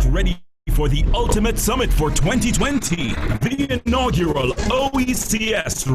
ready for the ultimate summit for 2020, the inaugural OECS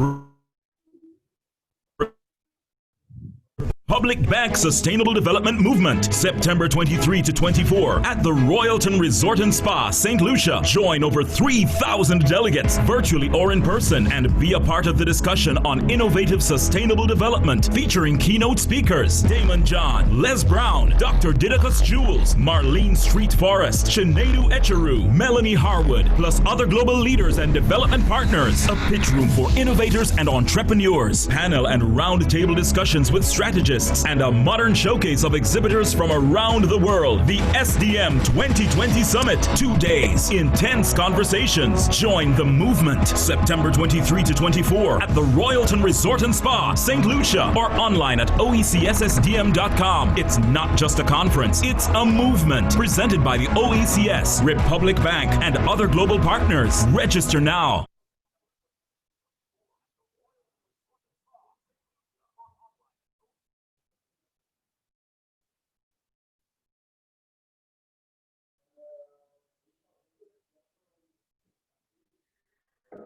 Public Bank Sustainable Development Movement, September 23 to 24 at the Royalton Resort and Spa, St. Lucia. Join over 3,000 delegates, virtually or in person, and be a part of the discussion on innovative sustainable development, featuring keynote speakers Damon John, Les Brown, Dr. Didacus Jules, Marlene Street Forest, Sinead Echeru, Melanie Harwood, plus other global leaders and development partners. A pitch room for innovators and entrepreneurs. Panel and roundtable discussions with strategists and a modern showcase of exhibitors from around the world. The SDM 2020 Summit, 2 days, intense conversations. Join the movement, September 23 to 24 at the Royalton Resort and Spa, St. Lucia, or online at oecsSDM.com. It's not just a conference, it's a movement presented by the OECS, Republic Bank, and other global partners. Register now.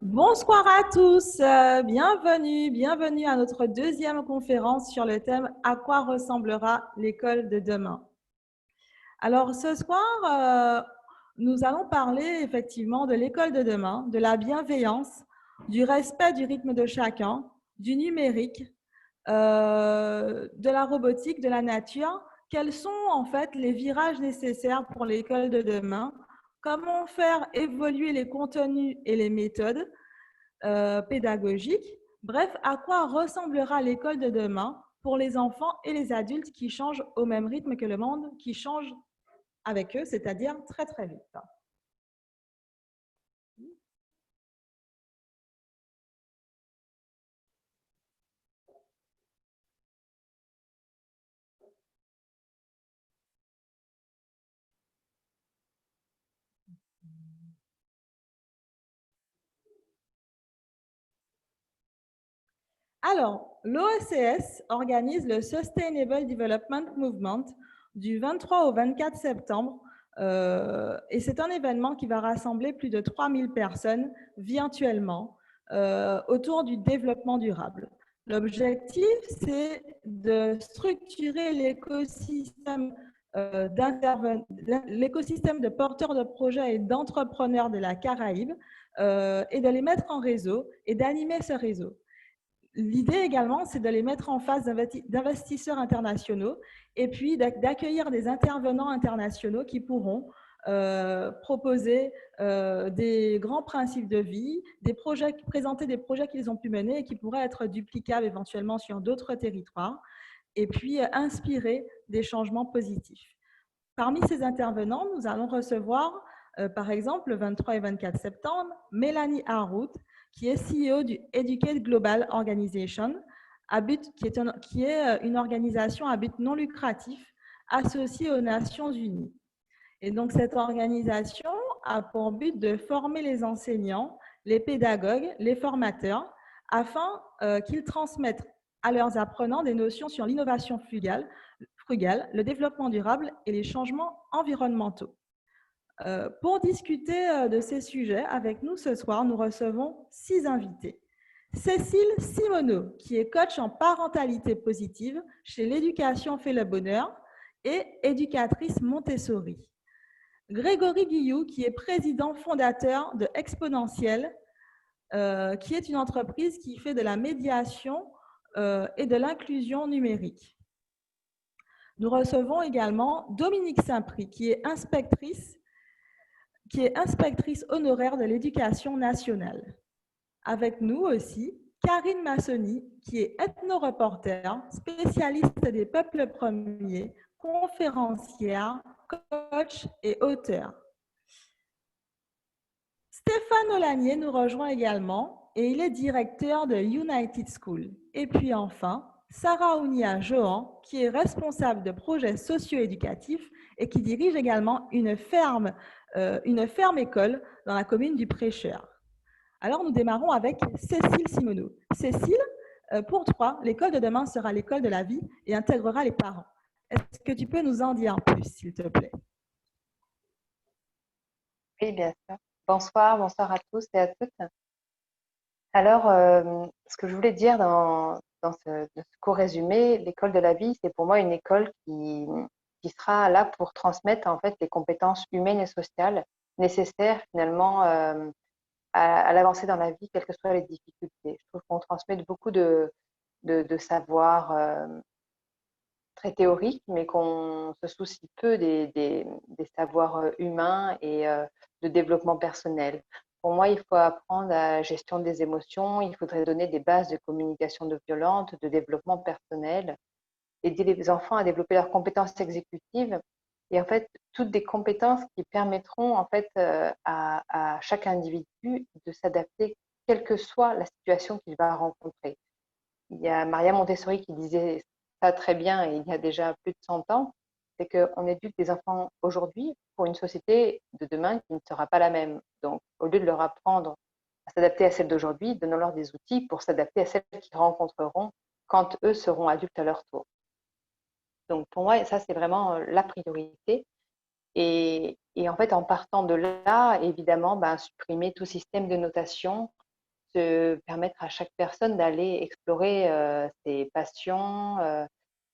Bonsoir à tous, bienvenue à notre deuxième conférence sur le thème « À quoi ressemblera l'école de demain ?» Alors ce soir, nous allons parler effectivement de l'école de demain, de la bienveillance, du respect du rythme de chacun, du numérique, de la robotique, de la nature. Quels sont en fait les virages nécessaires pour l'école de demain? Comment faire évoluer les contenus et les méthodes pédagogiques? Bref, à quoi ressemblera l'école de demain pour les enfants et les adultes qui changent au même rythme que le monde, qui change avec eux, c'est-à-dire très très vite. Alors, l'OECS organise le Sustainable Development Movement du 23 au 24 septembre et c'est un événement qui va rassembler plus de 3000 personnes virtuellement autour du développement durable. L'objectif, c'est de structurer l'écosystème de porteurs de projets et d'entrepreneurs de la Caraïbe et de les mettre en réseau et d'animer ce réseau. L'idée également, c'est de les mettre en face d'investisseurs internationaux et puis d'accueillir des intervenants internationaux qui pourront proposer des grands principes de vie, présenter des projets qu'ils ont pu mener et qui pourraient être duplicables éventuellement sur d'autres territoires et puis inspirer des changements positifs. Parmi ces intervenants, nous allons recevoir par exemple le 23 et 24 septembre, Mélanie Harwood, qui est CEO du Educate Global Organization, qui est une organisation à but non lucratif associée aux Nations Unies. Et donc, cette organisation a pour but de former les enseignants, les pédagogues, les formateurs, afin qu'ils transmettent à leurs apprenants des notions sur l'innovation frugale, le développement durable et les changements environnementaux. Pour discuter de ces sujets, avec nous ce soir, nous recevons 6 invités. Cécile Simoneau, qui est coach en parentalité positive chez l'Éducation fait le bonheur et éducatrice Montessori. Grégory Guilloux, qui est président fondateur de Exponentiel, qui est une entreprise qui fait de la médiation et de l'inclusion numérique. Nous recevons également Dominique Saint-Prix, qui est inspectrice honoraire de l'éducation nationale. Avec nous aussi, Karine Massoni, qui est ethno-reporter, spécialiste des peuples premiers, conférencière, coach et auteur. Stéphane Olanier nous rejoint également et il est directeur de United School. Et puis enfin, Sarah Ounia Johan, qui est responsable de projets socio-éducatifs et qui dirige également une ferme école dans la commune du Prêcheur. Alors, nous démarrons avec Cécile Simoneau. Cécile, pour toi, l'école de demain sera l'école de la vie et intégrera les parents. Est-ce que tu peux nous en dire plus, s'il te plaît? Oui, bien sûr. Bonsoir, bonsoir à tous et à toutes. Alors, ce que je voulais dire dans ce court résumé, l'école de la vie, c'est pour moi une école qui sera là pour transmettre en fait les compétences humaines et sociales nécessaires finalement à l'avancée dans la vie, quelles que soient les difficultés. Je trouve qu'on transmet beaucoup de savoirs très théoriques, mais qu'on se soucie peu des savoirs humains et de développement personnel. Pour moi, il faut apprendre à la gestion des émotions, il faudrait donner des bases de communication non violente, de développement personnel, aider les enfants à développer leurs compétences exécutives et en fait toutes des compétences qui permettront en fait à chaque individu de s'adapter quelle que soit la situation qu'il va rencontrer. Il y a Maria Montessori qui disait ça très bien il y a déjà plus de 100 ans, c'est qu'on éduque des enfants aujourd'hui pour une société de demain qui ne sera pas la même. Donc, au lieu de leur apprendre à s'adapter à celle d'aujourd'hui, donnons-leur des outils pour s'adapter à celles qu'ils rencontreront quand eux seront adultes à leur tour. Donc, pour moi, ça, c'est vraiment la priorité. Et en fait, en partant de là, évidemment, ben, supprimer tout système de notation, se permettre à chaque personne d'aller explorer ses passions,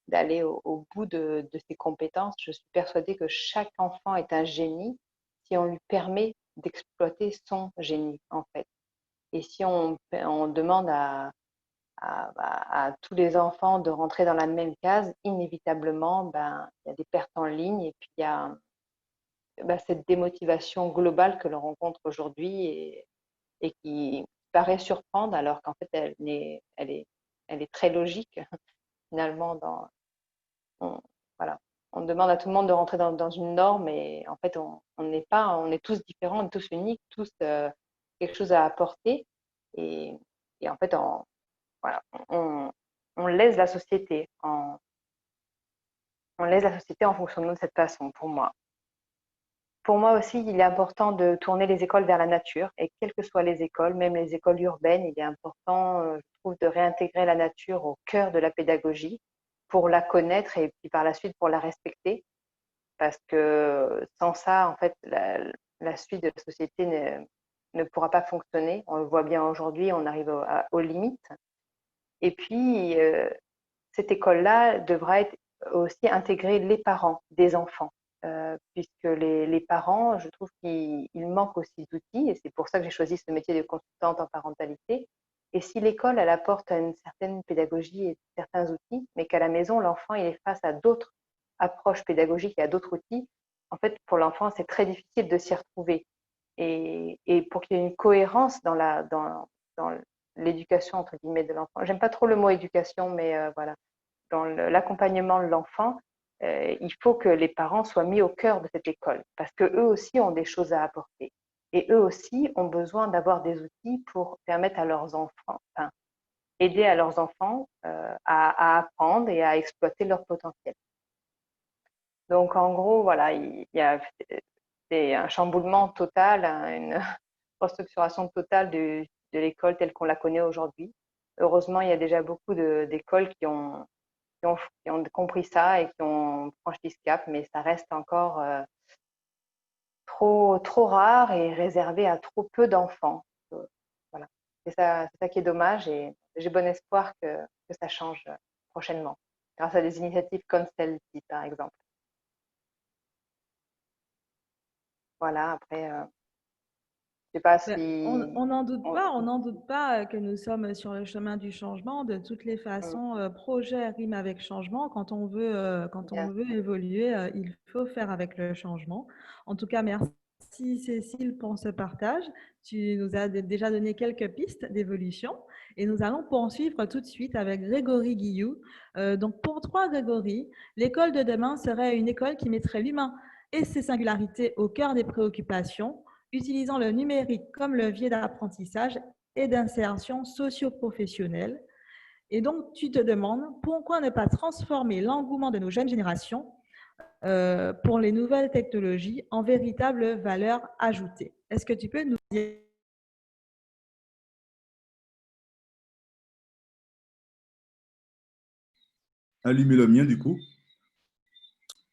d'aller au bout de ses compétences. Je suis persuadée que chaque enfant est un génie si on lui permet d'exploiter son génie, en fait. Et si on demande à tous les enfants de rentrer dans la même case, inévitablement, ben, il y a des pertes en ligne et puis il y a ben, cette démotivation globale que l'on rencontre aujourd'hui et qui paraît surprendre alors qu'en fait elle est très logique finalement on, voilà. On demande à tout le monde de rentrer dans une norme et en fait on n'est pas, on est tous différents, on est tous uniques, tous quelque chose à apporter et, et en fait voilà, on laisse la société on laisse la société en fonctionnant de cette façon pour moi. Pour moi aussi, il est important de tourner les écoles vers la nature et quelles que soient les écoles, même les écoles urbaines, il est important, je trouve, de réintégrer la nature au cœur de la pédagogie pour la connaître et puis par la suite pour la respecter. Parce que sans ça, en fait, la suite de la société ne pourra pas fonctionner. On le voit bien aujourd'hui, on arrive aux limites. Et puis, cette école-là devra être aussi intégrer les parents des enfants, puisque les parents, je trouve qu'ils manquent aussi d'outils, et c'est pour ça que j'ai choisi ce métier de consultante en parentalité. Et si l'école, elle apporte une certaine pédagogie et certains outils, mais qu'à la maison, l'enfant, il est face à d'autres approches pédagogiques et à d'autres outils, en fait, pour l'enfant, c'est très difficile de s'y retrouver. Et pour qu'il y ait une cohérence dans l'éducation, entre guillemets, de l'enfant. J'aime pas trop le mot éducation, mais voilà dans l'accompagnement de l'enfant, il faut que les parents soient mis au cœur de cette école parce qu'eux aussi ont des choses à apporter. Et eux aussi ont besoin d'avoir des outils pour permettre à leurs enfants, enfin, aider à leurs enfants à apprendre et à exploiter leur potentiel. Donc, en gros, voilà, c'est un chamboulement total, une restructuration totale de l'école telle qu'on la connaît aujourd'hui. Heureusement, il y a déjà beaucoup d'écoles qui ont compris ça et qui ont franchi ce cap, mais ça reste encore trop rare et réservé à trop peu d'enfants. Voilà. C'est ça qui est dommage et j'ai bon espoir que ça change prochainement, grâce à des initiatives comme celle-ci, par exemple. Voilà, après, je sais pas Ben, si… on n'en doute pas que nous sommes sur le chemin du changement. De toutes les façons, projet rime avec changement. Quand on Bien, veut évoluer, il faut faire avec le changement. En tout cas, merci Cécile pour ce partage. Tu nous as déjà donné quelques pistes d'évolution et nous allons poursuivre tout de suite avec Grégory Guilloux. Donc, pour toi, Grégory, l'école de demain serait une école qui mettrait l'humain et ses singularités au cœur des préoccupations utilisant le numérique comme levier d'apprentissage et d'insertion socio-professionnelle. Et donc, tu te demandes pourquoi ne pas transformer l'engouement de nos jeunes générations pour les nouvelles technologies en véritable valeur ajoutée. Est-ce que tu peux nous dire… Allumer le mien, du coup.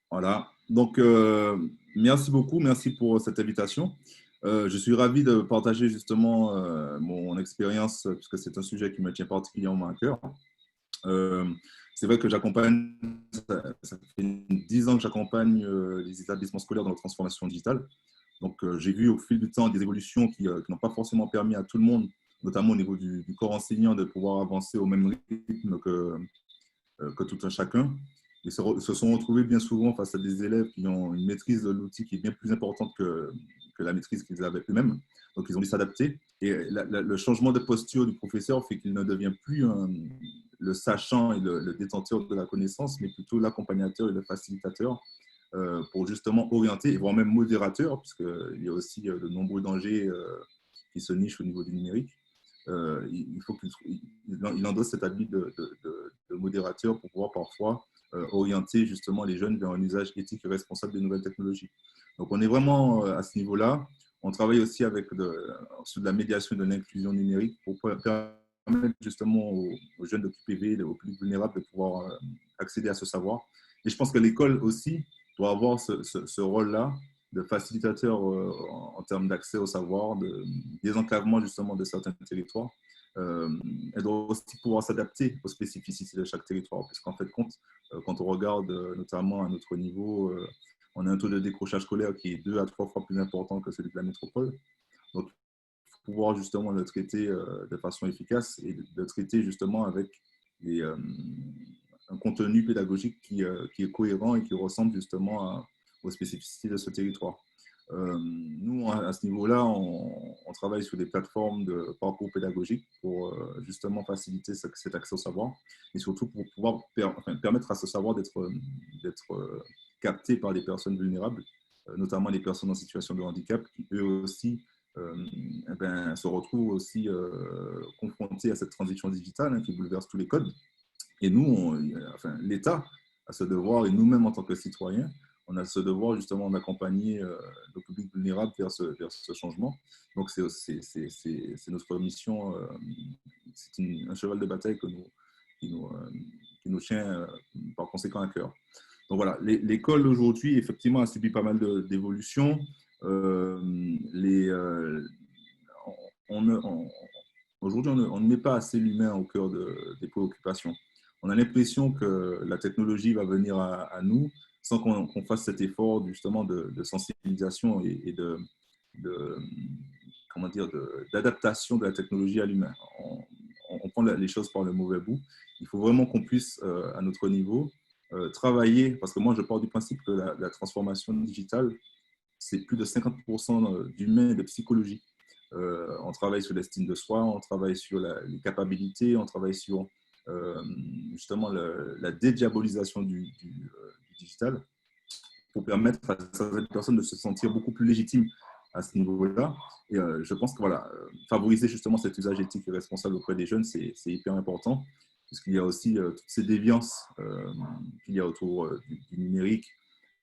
Voilà. Donc, merci beaucoup. Merci pour cette invitation. Je suis ravi de partager justement mon expérience, puisque c'est un sujet qui me tient particulièrement à cœur. Euh, c'est vrai que j'accompagne, ça fait 10 ans que j'accompagne les établissements scolaires dans la transformation digitale. Donc, j'ai vu au fil du temps des évolutions qui n'ont pas forcément permis à tout le monde, notamment au niveau du corps enseignant, de pouvoir avancer au même rythme que tout un chacun. Ils se sont retrouvés bien souvent face à des élèves qui ont une maîtrise de l'outil qui est bien plus importante que la maîtrise qu'ils avaient eux-mêmes. Donc, ils ont dû s'adapter. Et le changement de posture du professeur fait qu'il ne devient plus le sachant et le détenteur de la connaissance, mais plutôt l'accompagnateur et le facilitateur pour justement orienter, et voire même modérateur, puisqu'il y a aussi de nombreux dangers qui se nichent au niveau du numérique. Il faut qu'il endosse cet habit de modérateur pour pouvoir parfois orienter justement les jeunes vers un usage éthique et responsable des nouvelles technologies. Donc on est vraiment à ce niveau-là. On travaille aussi sur de la médiation et de l'inclusion numérique pour permettre justement aux jeunes de QPV, aux plus vulnérables, de pouvoir accéder à ce savoir. Et je pense que l'école aussi doit avoir ce rôle-là de facilitateur en termes d'accès au savoir, de désenclavement justement de certains territoires. Elle doit aussi pouvoir s'adapter aux spécificités de chaque territoire, puisqu'en fait, quand on regarde notamment à notre niveau, on a un taux de décrochage scolaire qui est 2 à 3 fois plus important que celui de la métropole. Donc, il faut pouvoir justement le traiter de façon efficace et de traiter justement avec un contenu pédagogique qui est cohérent et qui ressemble justement aux spécificités de ce territoire. Nous, à ce niveau-là, on travaille sur des plateformes de parcours pédagogique pour justement faciliter cet accès au savoir et surtout pour pouvoir permettre à ce savoir d'être capté par des personnes vulnérables, notamment les personnes en situation de handicap qui eux aussi se retrouvent aussi confrontés à cette transition digitale qui bouleverse tous les codes. Et nous, l'État a ce devoir, et nous-mêmes en tant que citoyens, on a ce devoir justement d'accompagner le public vulnérable vers ce changement. Donc c'est notre mission, c'est un cheval de bataille qui nous tient par conséquent à cœur. Donc voilà, l'école aujourd'hui, effectivement, a subi pas mal d'évolutions. Aujourd'hui, on ne met pas assez l'humain au cœur des préoccupations. On a l'impression que la technologie va venir à nous sans qu'on fasse cet effort justement de sensibilisation et d'adaptation de la technologie à l'humain. On prend les choses par le mauvais bout. Il faut vraiment qu'on puisse, à notre niveau, travailler, parce que moi, je pars du principe que la transformation digitale, c'est plus de 50% d'humain et de psychologie. On travaille sur l'estime de soi, on travaille sur les capacités, on travaille sur justement la dédiabolisation du digital pour permettre à certaines personnes de se sentir beaucoup plus légitimes à ce niveau-là. Et je pense que voilà, favoriser justement cet usage éthique et responsable auprès des jeunes, c'est hyper important, puisqu'il y a aussi toutes ces déviances qu'il y a autour du numérique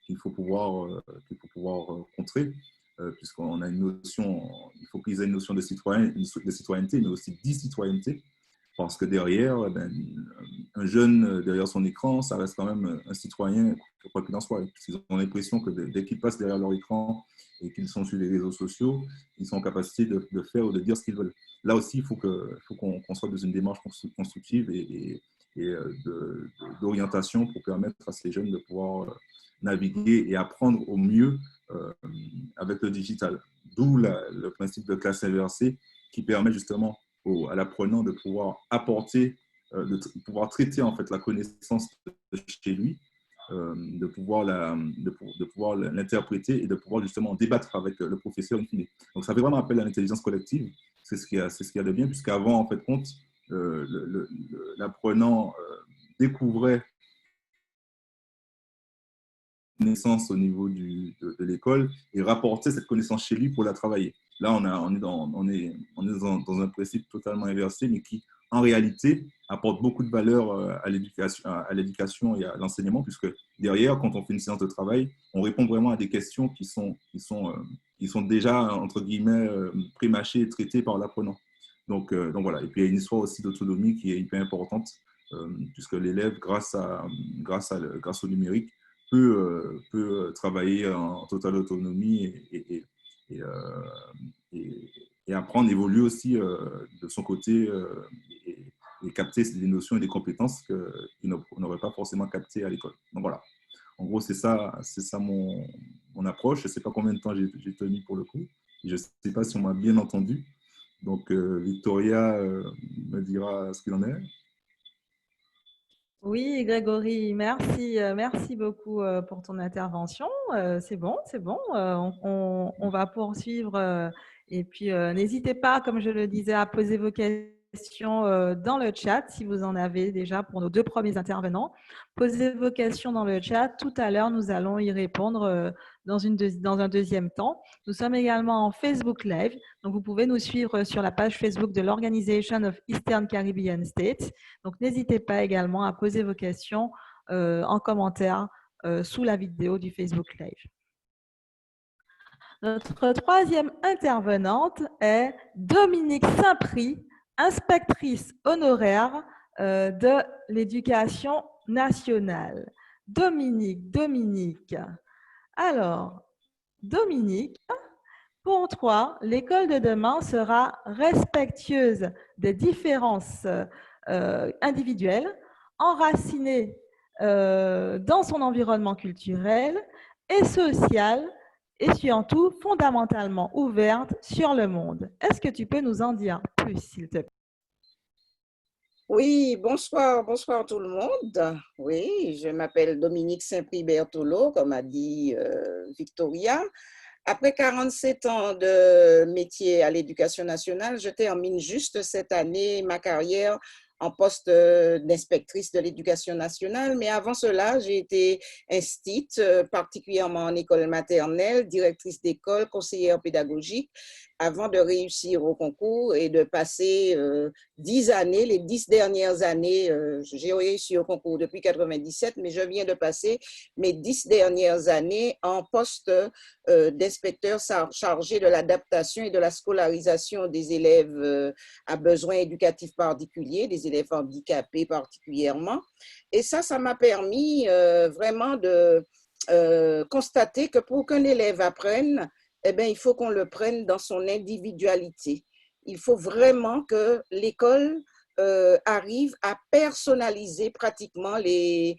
qu'il faut pouvoir contrer, puisqu'on a une notion, il faut qu'ils aient une notion de citoyenneté, mais aussi d'e-citoyenneté, parce que derrière, un jeune derrière son écran, ça reste quand même un citoyen, quoi qu'il en soit. Ils ont l'impression que dès qu'ils passent derrière leur écran et qu'ils sont sur les réseaux sociaux, ils sont en capacité de faire ou de dire ce qu'ils veulent. Là aussi, il faut qu'on soit dans une démarche constructive et d'orientation pour permettre à ces jeunes de pouvoir naviguer et apprendre au mieux avec le digital. D'où le principe de classe inversée qui permet justement à l'apprenant de pouvoir apporter, de pouvoir traiter en fait la connaissance de chez lui, de pouvoir l'interpréter et de pouvoir justement débattre avec le professeur in fine. Donc ça fait vraiment appel à l'intelligence collective, c'est ce qu'il y a de bien, puisqu'avant, en fait, compte, l'apprenant découvrait connaissance au niveau de l'école et rapporter cette connaissance chez lui pour la travailler. Là, on est dans un principe totalement inversé, mais qui, en réalité, apporte beaucoup de valeur à l'éducation et à l'enseignement, puisque derrière, quand on fait une séance de travail, on répond vraiment à des questions qui sont déjà, entre guillemets, prémâchées et traitées par l'apprenant. Donc voilà. Et puis, il y a une histoire aussi d'autonomie qui est hyper importante, puisque l'élève, grâce au numérique, peut travailler en totale autonomie et et, et apprendre, évoluer aussi de son côté et capter des notions et des compétences qu'il n'aurait pas forcément captées à l'école. Donc voilà, en gros, c'est ça mon approche. Je ne sais pas combien de temps j'ai tenu pour le coup. Je ne sais pas si on m'a bien entendu. Donc, Victoria me dira ce qu'il en est. Oui, Grégory, merci, merci beaucoup pour ton intervention. C'est bon, c'est bon. On va poursuivre. Et puis, n'hésitez pas, comme je le disais, à poser vos questions dans le chat, si vous en avez déjà pour nos deux premiers intervenants. Posez vos questions dans le chat. Tout à l'heure, nous allons y répondre dans un deuxième temps. Nous sommes également en Facebook Live. Donc, vous pouvez nous suivre sur la page Facebook de l'Organization of Eastern Caribbean States. Donc, n'hésitez pas également à poser vos questions en commentaire sous la vidéo du Facebook Live. Notre troisième intervenante est Dominique Saint-Prix, inspectrice honoraire de l'éducation nationale. Dominique. Alors, Dominique, pour toi, l'école de demain sera respectueuse des différences individuelle, enracinée dans son environnement culturel et social et surtout fondamentalement ouverte sur le monde. Est-ce que tu peux nous en dire plus, s'il te plaît? Oui, bonsoir tout le monde. Oui, je m'appelle Dominique Saint-Prix Bertolo, comme a dit Victoria. Après 47 ans de métier à l'éducation nationale, je termine juste cette année ma carrière en poste d'inspectrice de l'éducation nationale. Mais avant cela, j'ai été instite, particulièrement en école maternelle, directrice d'école, conseillère pédagogique, avant de réussir au concours et de passer 10 années, les 10 dernières années, j'ai réussi au concours depuis 97, mais je viens de passer mes 10 dernières années en poste d'inspecteur chargé de l'adaptation et de la scolarisation des élèves à besoins éducatifs particuliers, des élèves handicapés particulièrement. Et ça m'a permis vraiment de constater que pour qu'un élève apprenne, eh bien, il faut qu'on le prenne dans son individualité. Il faut vraiment que l'école arrive à personnaliser pratiquement les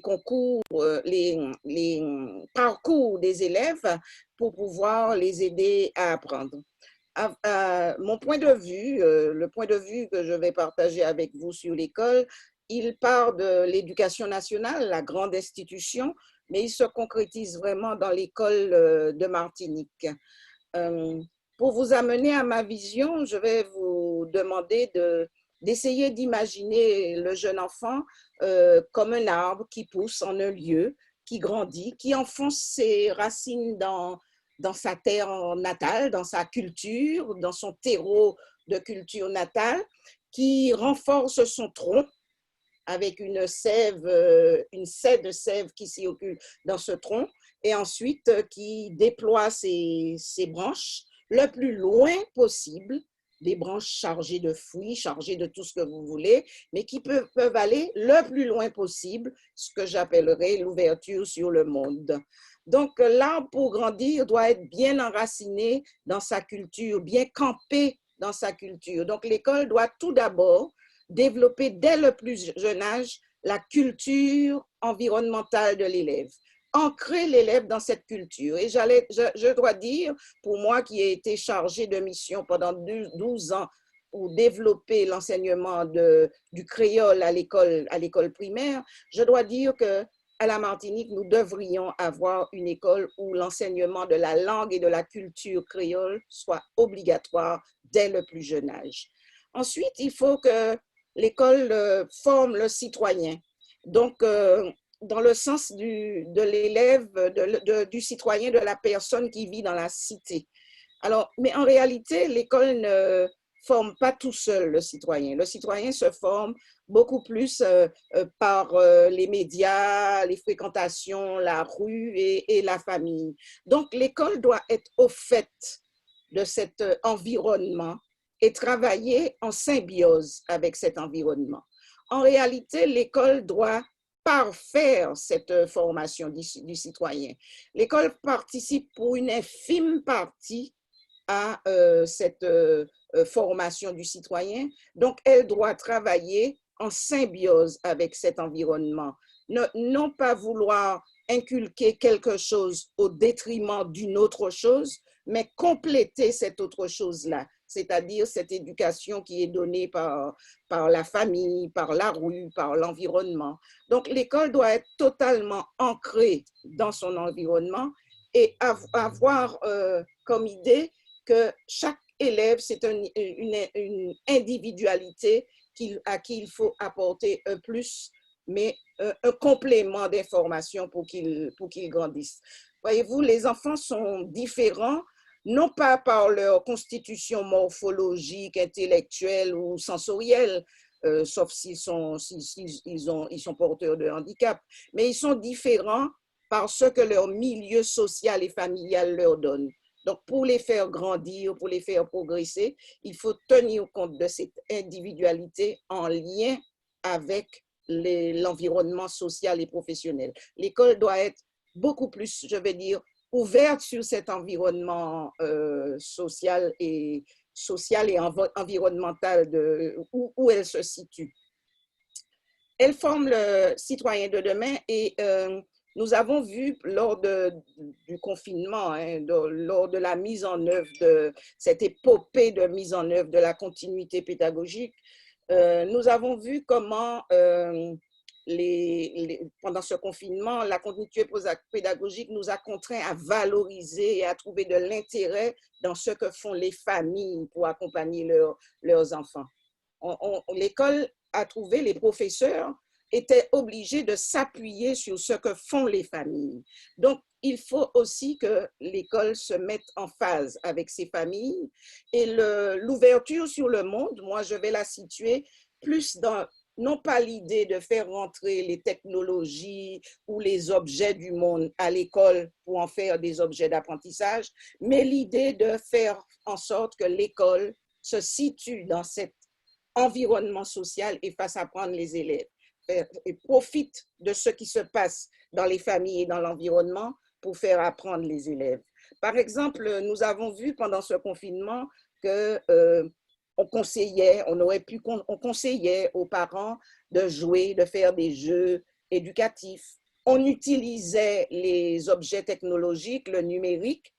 concours, les parcours des élèves pour pouvoir les aider à apprendre. Mon point de vue, le point de vue que je vais partager avec vous sur l'école, il part de l'éducation nationale, la grande institution, mais il se concrétise vraiment dans l'école de Martinique. Pour vous amener à ma vision, je vais vous demander d'essayer d'imaginer le jeune enfant comme un arbre qui pousse en un lieu, qui grandit, qui enfonce ses racines dans sa terre natale, dans sa culture, dans son terreau de culture natale, qui renforce son tronc avec une sève de sève qui circule dans ce tronc, et ensuite qui déploie ses branches le plus loin possible, des branches chargées de fruits, chargées de tout ce que vous voulez, mais qui peuvent aller le plus loin possible, ce que j'appellerais l'ouverture sur le monde. Donc, l'arbre, pour grandir, doit être bien enraciné dans sa culture, bien campé dans sa culture. Donc, l'école doit tout d'abord développer dès le plus jeune âge la culture environnementale de l'élève, ancrer l'élève dans cette culture. Et je dois dire, pour moi qui ai été chargée de mission pendant 12 ans pour développer l'enseignement du créole à l'école primaire, je dois dire que à la Martinique, nous devrions avoir une école où l'enseignement de la langue et de la culture créole soit obligatoire dès le plus jeune âge. Ensuite, il faut que l'école forme le citoyen. Donc, dans le sens de l'élève, du citoyen, de la personne qui vit dans la cité. Alors, mais en réalité, l'école ne forme pas tout seul le citoyen. Le citoyen se forme beaucoup plus par les médias, les fréquentations, la rue et la famille. Donc, l'école doit être au fait de cet environnement et travailler en symbiose avec cet environnement. En réalité, l'école doit parfaire cette formation du citoyen. L'école participe pour une infime partie à cette formation du citoyen. Donc, elle doit travailler en symbiose avec cet environnement. Non pas vouloir inculquer quelque chose au détriment d'une autre chose, mais compléter cette autre chose-là, c'est-à-dire cette éducation qui est donnée par la famille, par la rue, par l'environnement. Donc, l'école doit être totalement ancrée dans son environnement et avoir comme idée que chaque élève, c'est une individualité à qui il faut apporter un plus, mais un complément d'information pour qu'ils grandissent. Voyez-vous, les enfants sont différents, non pas par leur constitution morphologique, intellectuelle ou sensorielle, sauf s'ils sont porteurs de handicap, mais ils sont différents par ce que leur milieu social et familial leur donne. Donc, pour les faire grandir, pour les faire progresser, il faut tenir compte de cette individualité en lien avec l'environnement social et professionnel. L'école doit être beaucoup plus, je vais dire, ouverte sur cet environnement social et environnemental où elle se situe. Elle forme le citoyen de demain et nous avons vu lors du confinement, lors de la mise en œuvre de cette épopée de mise en œuvre de la continuité pédagogique, nous avons vu comment pendant ce confinement, la continuité pédagogique nous a contraints à valoriser et à trouver de l'intérêt dans ce que font les familles pour accompagner leurs enfants. L'école a trouvé, les professeurs étaient obligés de s'appuyer sur ce que font les familles. Donc, il faut aussi que l'école se mette en phase avec ces familles. Et l'ouverture sur le monde, moi, je vais la situer plus dans, non pas l'idée de faire rentrer les technologies ou les objets du monde à l'école pour en faire des objets d'apprentissage, mais l'idée de faire en sorte que l'école se situe dans cet environnement social et fasse apprendre les élèves. Et profite de ce qui se passe dans les familles et dans l'environnement pour faire apprendre les élèves. Par exemple, nous avons vu pendant ce confinement que on conseillait aux parents de jouer, de faire des jeux éducatifs. On utilisait les objets technologiques, le numérique,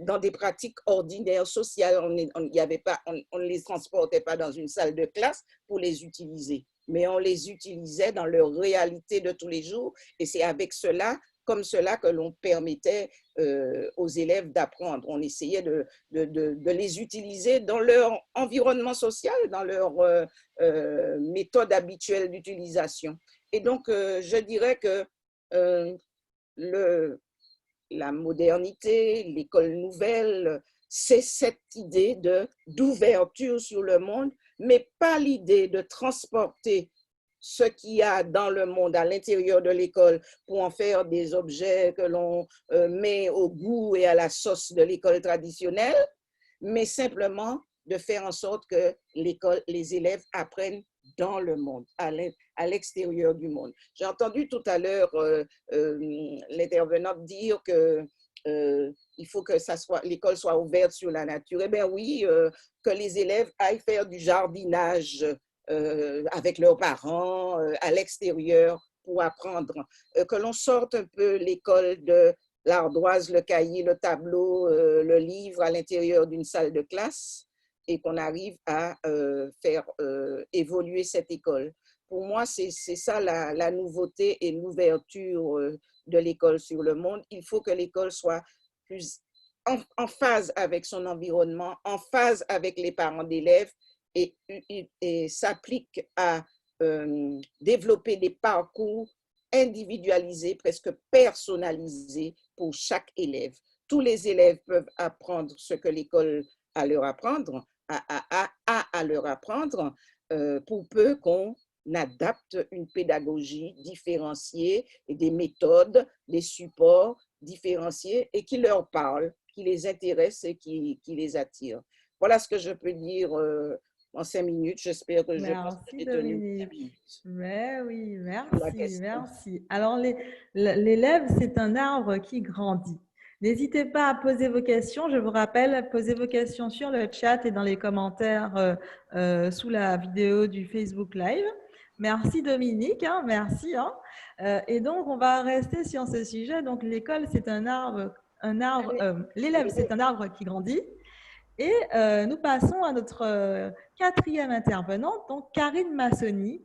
dans des pratiques ordinaires sociales. On ne les transportait pas dans une salle de classe pour les utiliser, mais on les utilisait dans leur réalité de tous les jours. Et c'est avec cela, comme cela, que l'on permettait aux élèves d'apprendre. On essayait de les utiliser dans leur environnement social, dans leur méthode habituelle d'utilisation. Et donc, je dirais que la modernité, l'école nouvelle, c'est cette idée d'ouverture sur le monde, mais pas l'idée de transporter ce qu'il y a dans le monde à l'intérieur de l'école pour en faire des objets que l'on met au goût et à la sauce de l'école traditionnelle, mais simplement de faire en sorte que les élèves apprennent dans le monde, à l'extérieur du monde. J'ai entendu tout à l'heure l'intervenante dire que il faut que l'école soit ouverte sur la nature. Eh bien oui, que les élèves aillent faire du jardinage avec leurs parents, à l'extérieur pour apprendre, que l'on sorte un peu l'école de l'ardoise, le cahier, le tableau, le livre à l'intérieur d'une salle de classe et qu'on arrive à faire évoluer cette école. Pour moi, c'est ça la nouveauté et l'ouverture de l'école sur le monde. Il faut que l'école soit plus en phase avec son environnement, en phase avec les parents d'élèves et s'applique à développer des parcours individualisés, presque personnalisés pour chaque élève. Tous les élèves peuvent apprendre ce que l'école a à leur apprendre, à leur apprendre, pour peu qu'on adapte une pédagogie différenciée et des méthodes, des supports différenciés et qui leur parlent, qui les intéressent et qui les attirent. Voilà ce que je peux dire en 5 minutes. J'espère que je vais Merci tenir 5 Dominique. minutes Mais oui, pour la merci, question. merci. Alors, l'élève, c'est un arbre qui grandit. N'hésitez pas à poser vos questions. Je vous rappelle, posez vos questions sur le chat et dans les commentaires sous la vidéo du Facebook Live. Merci Dominique, hein, merci. Hein. Et donc, on va rester sur ce sujet. Donc, l'école, c'est un arbre, l'élève, c'est un arbre qui grandit. Et nous passons à notre quatrième intervenante, donc Karine Massoni.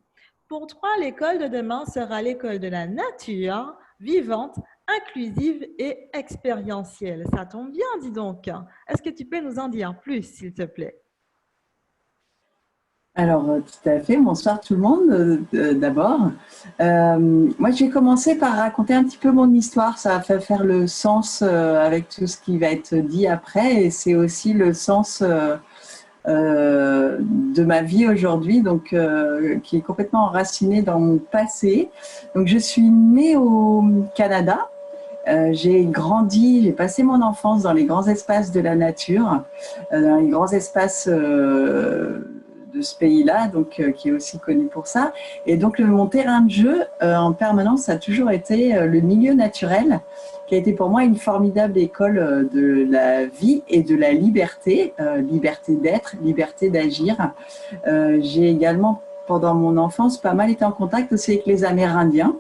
Pour toi, l'école de demain sera l'école de la nature, vivante, inclusive et expérientielle. Ça tombe bien, dis donc. Est-ce que tu peux nous en dire plus, s'il te plaît? Alors, tout à fait. Bonsoir tout le monde, d'abord. Moi, je vais commencer par raconter un petit peu mon histoire. Ça va faire le sens avec tout ce qui va être dit après. Et c'est aussi le sens de ma vie aujourd'hui, donc qui est complètement enracinée dans mon passé. Donc, je suis née au Canada. J'ai grandi, j'ai passé mon enfance dans les grands espaces de la nature, dans les grands espaces de ce pays-là, donc qui est aussi connu pour ça. Et donc mon terrain de jeu en permanence, ça a toujours été le milieu naturel, qui a été pour moi une formidable école de la vie et de la liberté, liberté d'être, liberté d'agir. J'ai également, pendant mon enfance, pas mal été en contact aussi avec les Amérindiens.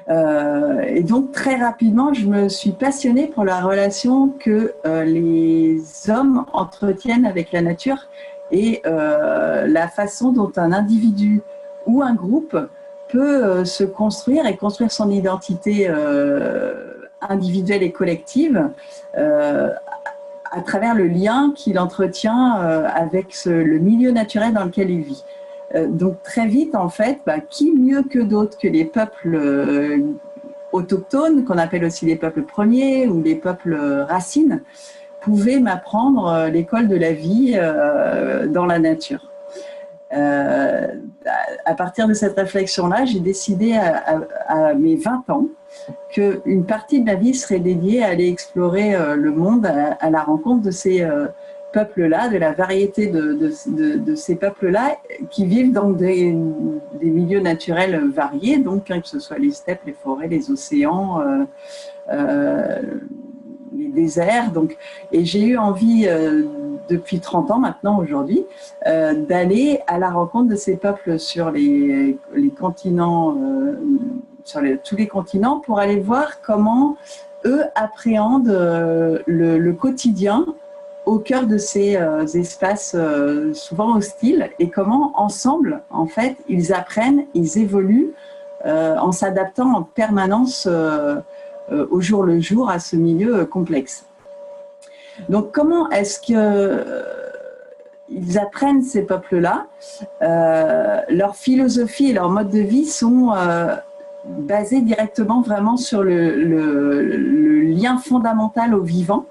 Et donc très rapidement, je me suis passionnée pour la relation que les hommes entretiennent avec la nature et la façon dont un individu ou un groupe peut se construire et construire son identité individuelle et collective à travers le lien qu'il entretient avec le milieu naturel dans lequel il vit. Donc très vite, en fait, qui mieux que d'autres que les peuples autochtones, qu'on appelle aussi les peuples premiers ou les peuples racines, pouvait m'apprendre l'école de la vie dans la nature. À partir de cette réflexion-là, j'ai décidé à mes 20 ans qu'une partie de ma vie serait dédiée à aller explorer le monde à la rencontre de ces peuples-là, de la variété de ces peuples-là qui vivent dans des milieux naturels variés, donc que ce soit les steppes, les forêts, les océans, les déserts. Donc, et j'ai eu envie, depuis 30 ans maintenant, aujourd'hui, d'aller à la rencontre de ces peuples sur les continents, sur tous les continents, pour aller voir comment eux appréhendent le quotidien au cœur de ces espaces souvent hostiles, et comment ensemble, en fait, ils apprennent, ils évoluent en s'adaptant en permanence au jour le jour à ce milieu complexe. Donc, comment est-ce qu'ils apprennent ces peuples-là? Leur philosophie et leur mode de vie sont basés directement vraiment sur le lien fondamental au vivant.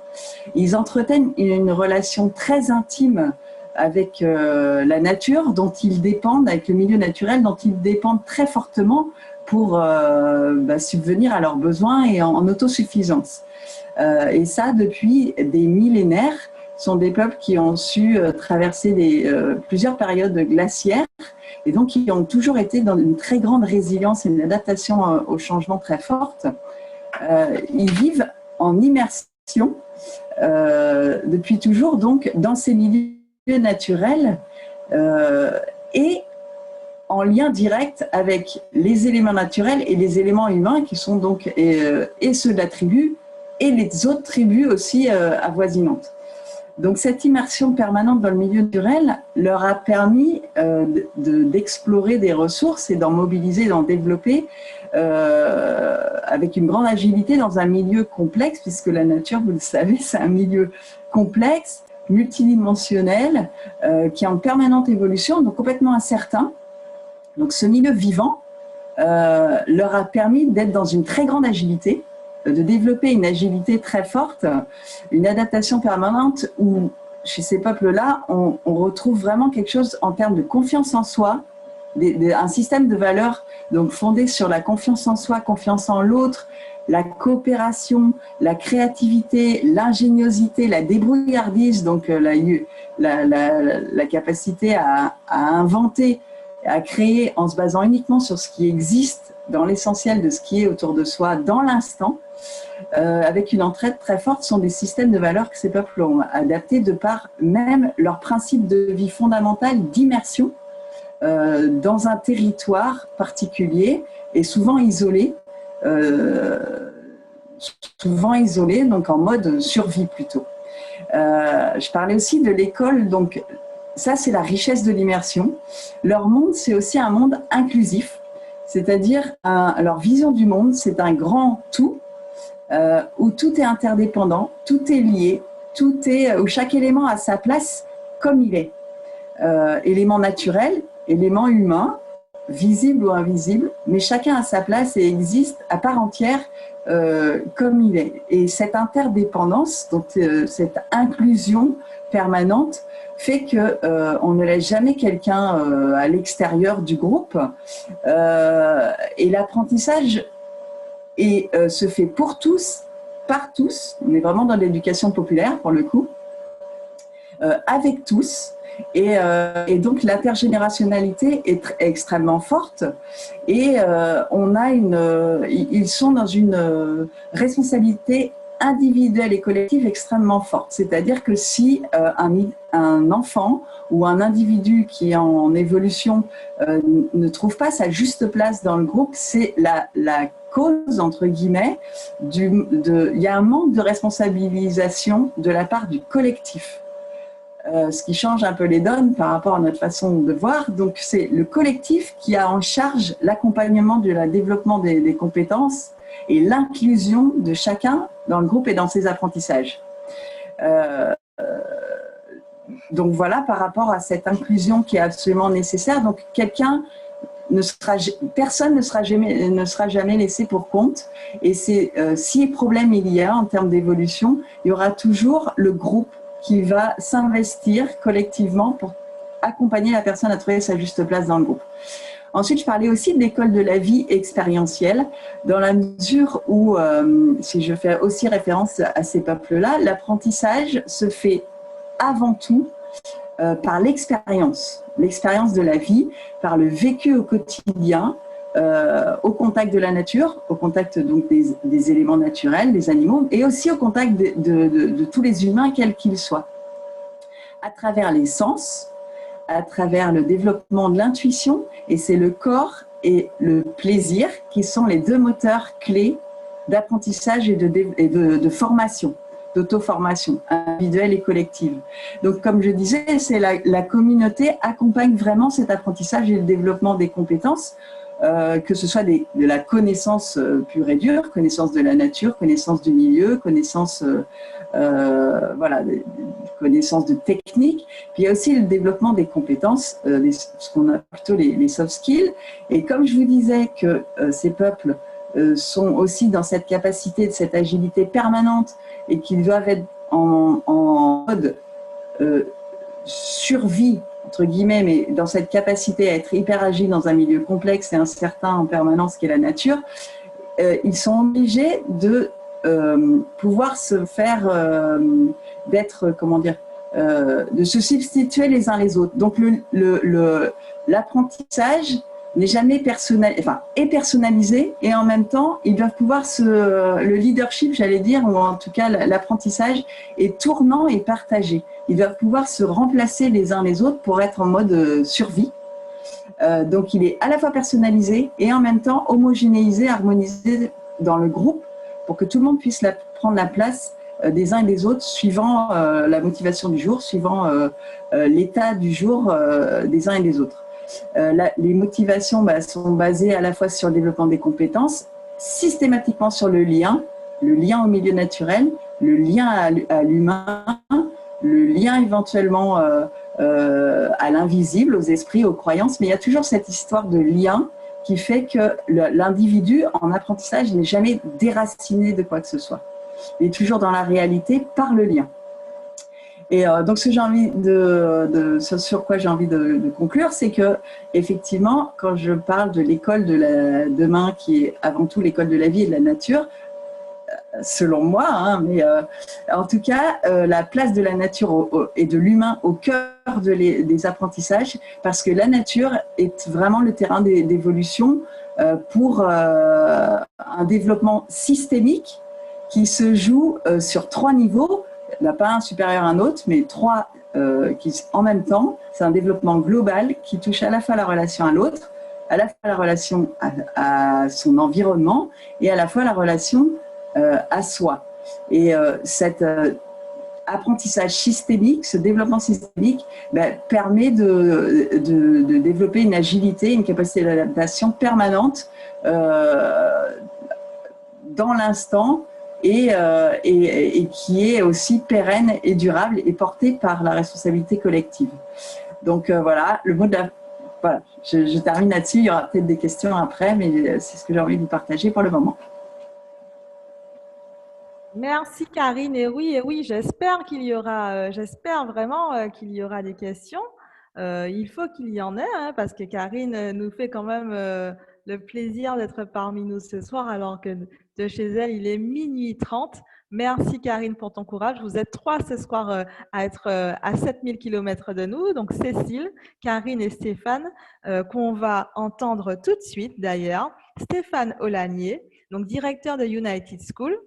Ils entretiennent une relation très intime avec la nature dont ils dépendent, avec le milieu naturel dont ils dépendent très fortement pour subvenir à leurs besoins et en autosuffisance. Et ça, depuis des millénaires, sont des peuples qui ont su traverser plusieurs périodes glaciaires et donc qui ont toujours été dans une très grande résilience et une adaptation au changement très forte. Ils vivent en immersion depuis toujours, donc dans ces milieux naturels et en lien direct avec les éléments naturels et les éléments humains qui sont donc et ceux de la tribu et les autres tribus aussi avoisinantes. Donc cette immersion permanente dans le milieu naturel leur a permis d'explorer des ressources et d'en mobiliser, d'en développer avec une grande agilité dans un milieu complexe, puisque la nature, vous le savez, c'est un milieu complexe, multidimensionnel, qui est en permanente évolution, donc complètement incertain. Donc ce milieu vivant leur a permis d'être dans une très grande agilité, de développer une agilité très forte, une adaptation permanente où, chez ces peuples-là, on retrouve vraiment quelque chose en termes de confiance en soi, un système de valeurs donc fondé sur la confiance en soi, confiance en l'autre la coopération, la créativité, l'ingéniosité, la débrouillardise, donc la capacité à inventer, à créer en se basant uniquement sur ce qui existe dans l'essentiel de ce qui est autour de soi dans l'instant, avec une entraide très forte, sont des systèmes de valeurs que ces peuples ont adaptés de par même leur principe de vie fondamental d'immersion dans un territoire particulier et souvent isolé, donc en mode survie plutôt. Je parlais aussi de l'école, donc ça c'est la richesse de l'immersion. Leur monde, c'est aussi un monde inclusif, c'est-à-dire leur vision du monde, c'est un grand tout où tout est interdépendant, tout est lié, où chaque élément a sa place comme il est. Élément naturel, élément humain, visible ou invisible, mais chacun a sa place et existe à part entière comme il est. Et cette interdépendance, donc cette inclusion permanente, fait qu'on ne laisse jamais quelqu'un à l'extérieur du groupe. Et l'apprentissage se fait pour tous, par tous. On est vraiment dans l'éducation populaire pour le coup, avec tous. Et donc l'intergénérationnalité est extrêmement forte et ils sont dans une responsabilité individuelle et collective extrêmement forte. C'est-à-dire que si un enfant ou un individu qui est en évolution ne trouve pas sa juste place dans le groupe, c'est la cause, entre guillemets, il y a un manque de responsabilisation de la part du collectif. Ce qui change un peu les donnes par rapport à notre façon de voir. Donc, c'est le collectif qui a en charge l'accompagnement du développement des compétences et l'inclusion de chacun dans le groupe et dans ses apprentissages. Donc, voilà, par rapport à cette inclusion qui est absolument nécessaire. Donc, personne ne sera jamais laissé pour compte. Et si problème il y a en termes d'évolution, il y aura toujours le groupe qui va s'investir collectivement pour accompagner la personne à trouver sa juste place dans le groupe. Ensuite, je parlais aussi de l'école de la vie expérientielle, dans la mesure où, si je fais aussi référence à ces peuples-là, l'apprentissage se fait avant tout par l'expérience de la vie, par le vécu au quotidien, au contact de la nature, au contact donc des éléments naturels, des animaux, et aussi au contact de tous les humains, quels qu'ils soient. À travers les sens, à travers le développement de l'intuition, et c'est le corps et le plaisir qui sont les deux moteurs clés d'apprentissage et de formation, d'auto-formation individuelle et collective. Donc, comme je disais, la communauté accompagne vraiment cet apprentissage et le développement des compétences, que ce soit de la connaissance pure et dure, connaissance de la nature, connaissance du milieu, connaissance connaissance de technique. Puis il y a aussi le développement des compétences, ce qu'on a plutôt les soft skills. Et comme je vous disais que ces peuples sont aussi dans cette capacité, de cette agilité permanente et qu'ils doivent être en mode survie, entre guillemets, mais dans cette capacité à être hyper agile dans un milieu complexe et incertain en permanence qu'est la nature, ils sont obligés de pouvoir se faire de se substituer les uns les autres. Donc l'apprentissage n'est jamais est personnalisé, et en même temps ils doivent pouvoir le leadership, j'allais dire, ou en tout cas l'apprentissage est tournant et partagé. Ils doivent pouvoir se remplacer les uns les autres pour être en mode survie. Donc il est à la fois personnalisé et en même temps homogénéisé, harmonisé dans le groupe, pour que tout le monde puisse prendre la place des uns et des autres, suivant la motivation du jour, suivant l'état du jour des uns et des autres. Les motivations sont basées à la fois sur le développement des compétences, systématiquement sur le lien au milieu naturel, le lien à l'humain, le lien éventuellement à l'invisible, aux esprits, aux croyances, mais il y a toujours cette histoire de lien qui fait que l'individu en apprentissage n'est jamais déraciné de quoi que ce soit. Il est toujours dans la réalité par le lien. Et donc, ce sur quoi j'ai envie de conclure, c'est que effectivement, quand je parle de l'école de demain, qui est avant tout l'école de la vie et de la nature, selon moi, hein, mais en tout cas, la place de la nature et de l'humain au cœur des apprentissages, parce que la nature est vraiment le terrain d'évolution pour un développement systémique qui se joue sur 3 niveaux. Il n'y en a pas un supérieur à un autre, mais 3 qui en même temps. C'est un développement global qui touche à la fois la relation à l'autre, à la fois la relation à son environnement et à la fois la relation à soi. Et cet apprentissage systémique, ce développement systémique, permet de développer une agilité, une capacité d'adaptation permanente dans l'instant et qui est aussi pérenne et durable et portée par la responsabilité collective. Donc voilà, le mot de la... Voilà, je termine là-dessus. Il y aura peut-être des questions après, mais c'est ce que j'ai envie de vous partager pour le moment. Merci Karine. Et oui, j'espère qu'il y aura, j'espère vraiment qu'il y aura des questions. Il faut qu'il y en ait, hein, parce que Karine nous fait quand même le plaisir d'être parmi nous ce soir, alors que de chez elle, il est minuit 30. Merci Karine pour ton courage. Vous êtes 3 ce soir à être à 7000 km de nous. Donc Cécile, Karine et Stéphane, qu'on va entendre tout de suite d'ailleurs. Stéphane Olanier, donc directeur de United School.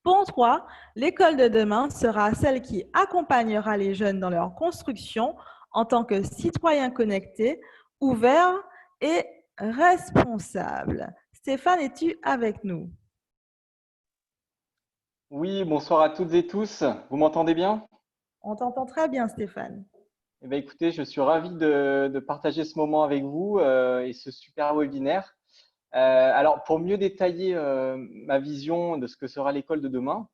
Pont 3, l'école de demain sera celle qui accompagnera les jeunes dans leur construction en tant que citoyens connectés, ouverts et responsables. Stéphane, es-tu avec nous? Oui, bonsoir à toutes et tous. Vous m'entendez bien? On t'entend très bien, Stéphane. Eh bien, écoutez, je suis ravi de partager ce moment avec vous et ce super webinaire. Alors, pour mieux détailler ma vision de ce que sera l'école de demain,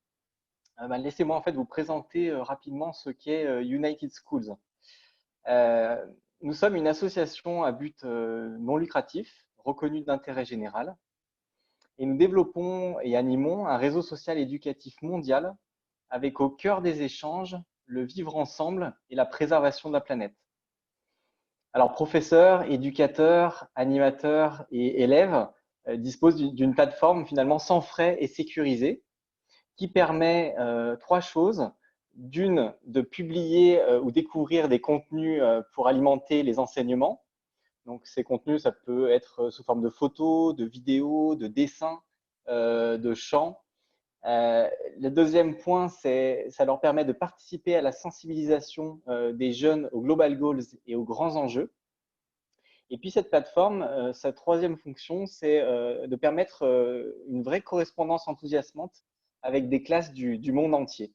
laissez-moi en fait vous présenter rapidement ce qu'est United Schools. Nous sommes une association à but non lucratif, reconnue d'intérêt général, et nous développons et animons un réseau social éducatif mondial avec au cœur des échanges le vivre ensemble et la préservation de la planète. Alors, professeurs, éducateurs, animateurs et élèves disposent d'une plateforme finalement sans frais et sécurisée qui permet 3 choses. D'une, de publier ou découvrir des contenus pour alimenter les enseignements. Donc, ces contenus, ça peut être sous forme de photos, de vidéos, de dessins, de chants. Le deuxième point, ça leur permet de participer à la sensibilisation des jeunes aux Global Goals et aux grands enjeux. Et puis cette plateforme, sa troisième fonction, c'est de permettre une vraie correspondance enthousiasmante avec des classes du monde entier.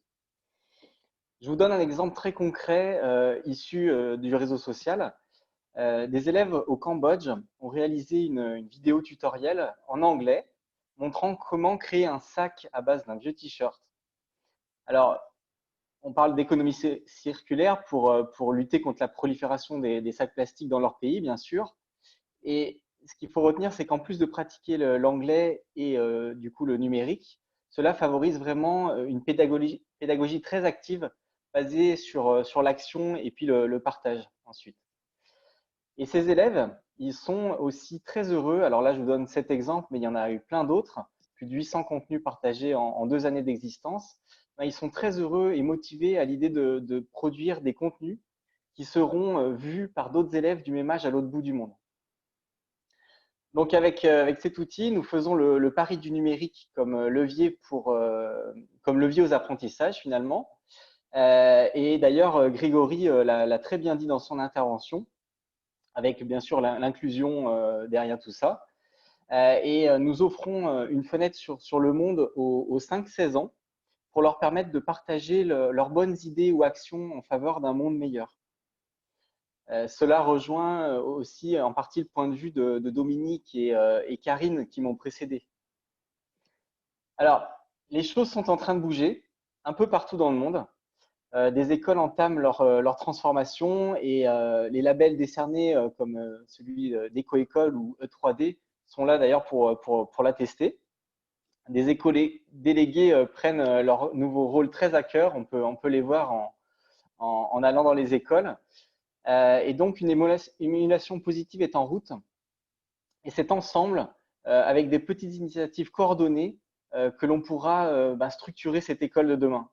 Je vous donne un exemple très concret issu du réseau social. Des élèves au Cambodge ont réalisé une vidéo tutoriel en anglais montrant comment créer un sac à base d'un vieux t-shirt. Alors, on parle d'économie circulaire pour lutter contre la prolifération des sacs plastiques dans leur pays, bien sûr. Et ce qu'il faut retenir, c'est qu'en plus de pratiquer l'anglais et du coup le numérique, cela favorise vraiment une pédagogie très active basée sur l'action et puis le partage ensuite. Et ces élèves, ils sont aussi très heureux. Alors là, je vous donne cet exemple, mais il y en a eu plein d'autres. Plus de 800 contenus partagés en 2 années d'existence. Ils sont très heureux et motivés à l'idée de produire des contenus qui seront vus par d'autres élèves du même âge à l'autre bout du monde. Donc, avec cet outil, nous faisons le pari du numérique comme levier aux apprentissages, finalement. Et d'ailleurs, Grégory l'a très bien dit dans son intervention, avec bien sûr l'inclusion derrière tout ça. Et nous offrons une fenêtre sur le monde aux 5-16 ans pour leur permettre de partager leurs bonnes idées ou actions en faveur d'un monde meilleur. Cela rejoint aussi en partie le point de vue de Dominique et Karine qui m'ont précédé. Alors, les choses sont en train de bouger un peu partout dans le monde. Des écoles entament leur transformation et les labels décernés comme celui d'Éco-École ou E3D sont là d'ailleurs pour l'attester. Des écoles déléguées prennent leur nouveau rôle très à cœur. On peut les voir en allant dans les écoles. Et donc, une émulation positive est en route. Et c'est ensemble, avec des petites initiatives coordonnées, que l'on pourra structurer cette école de demain.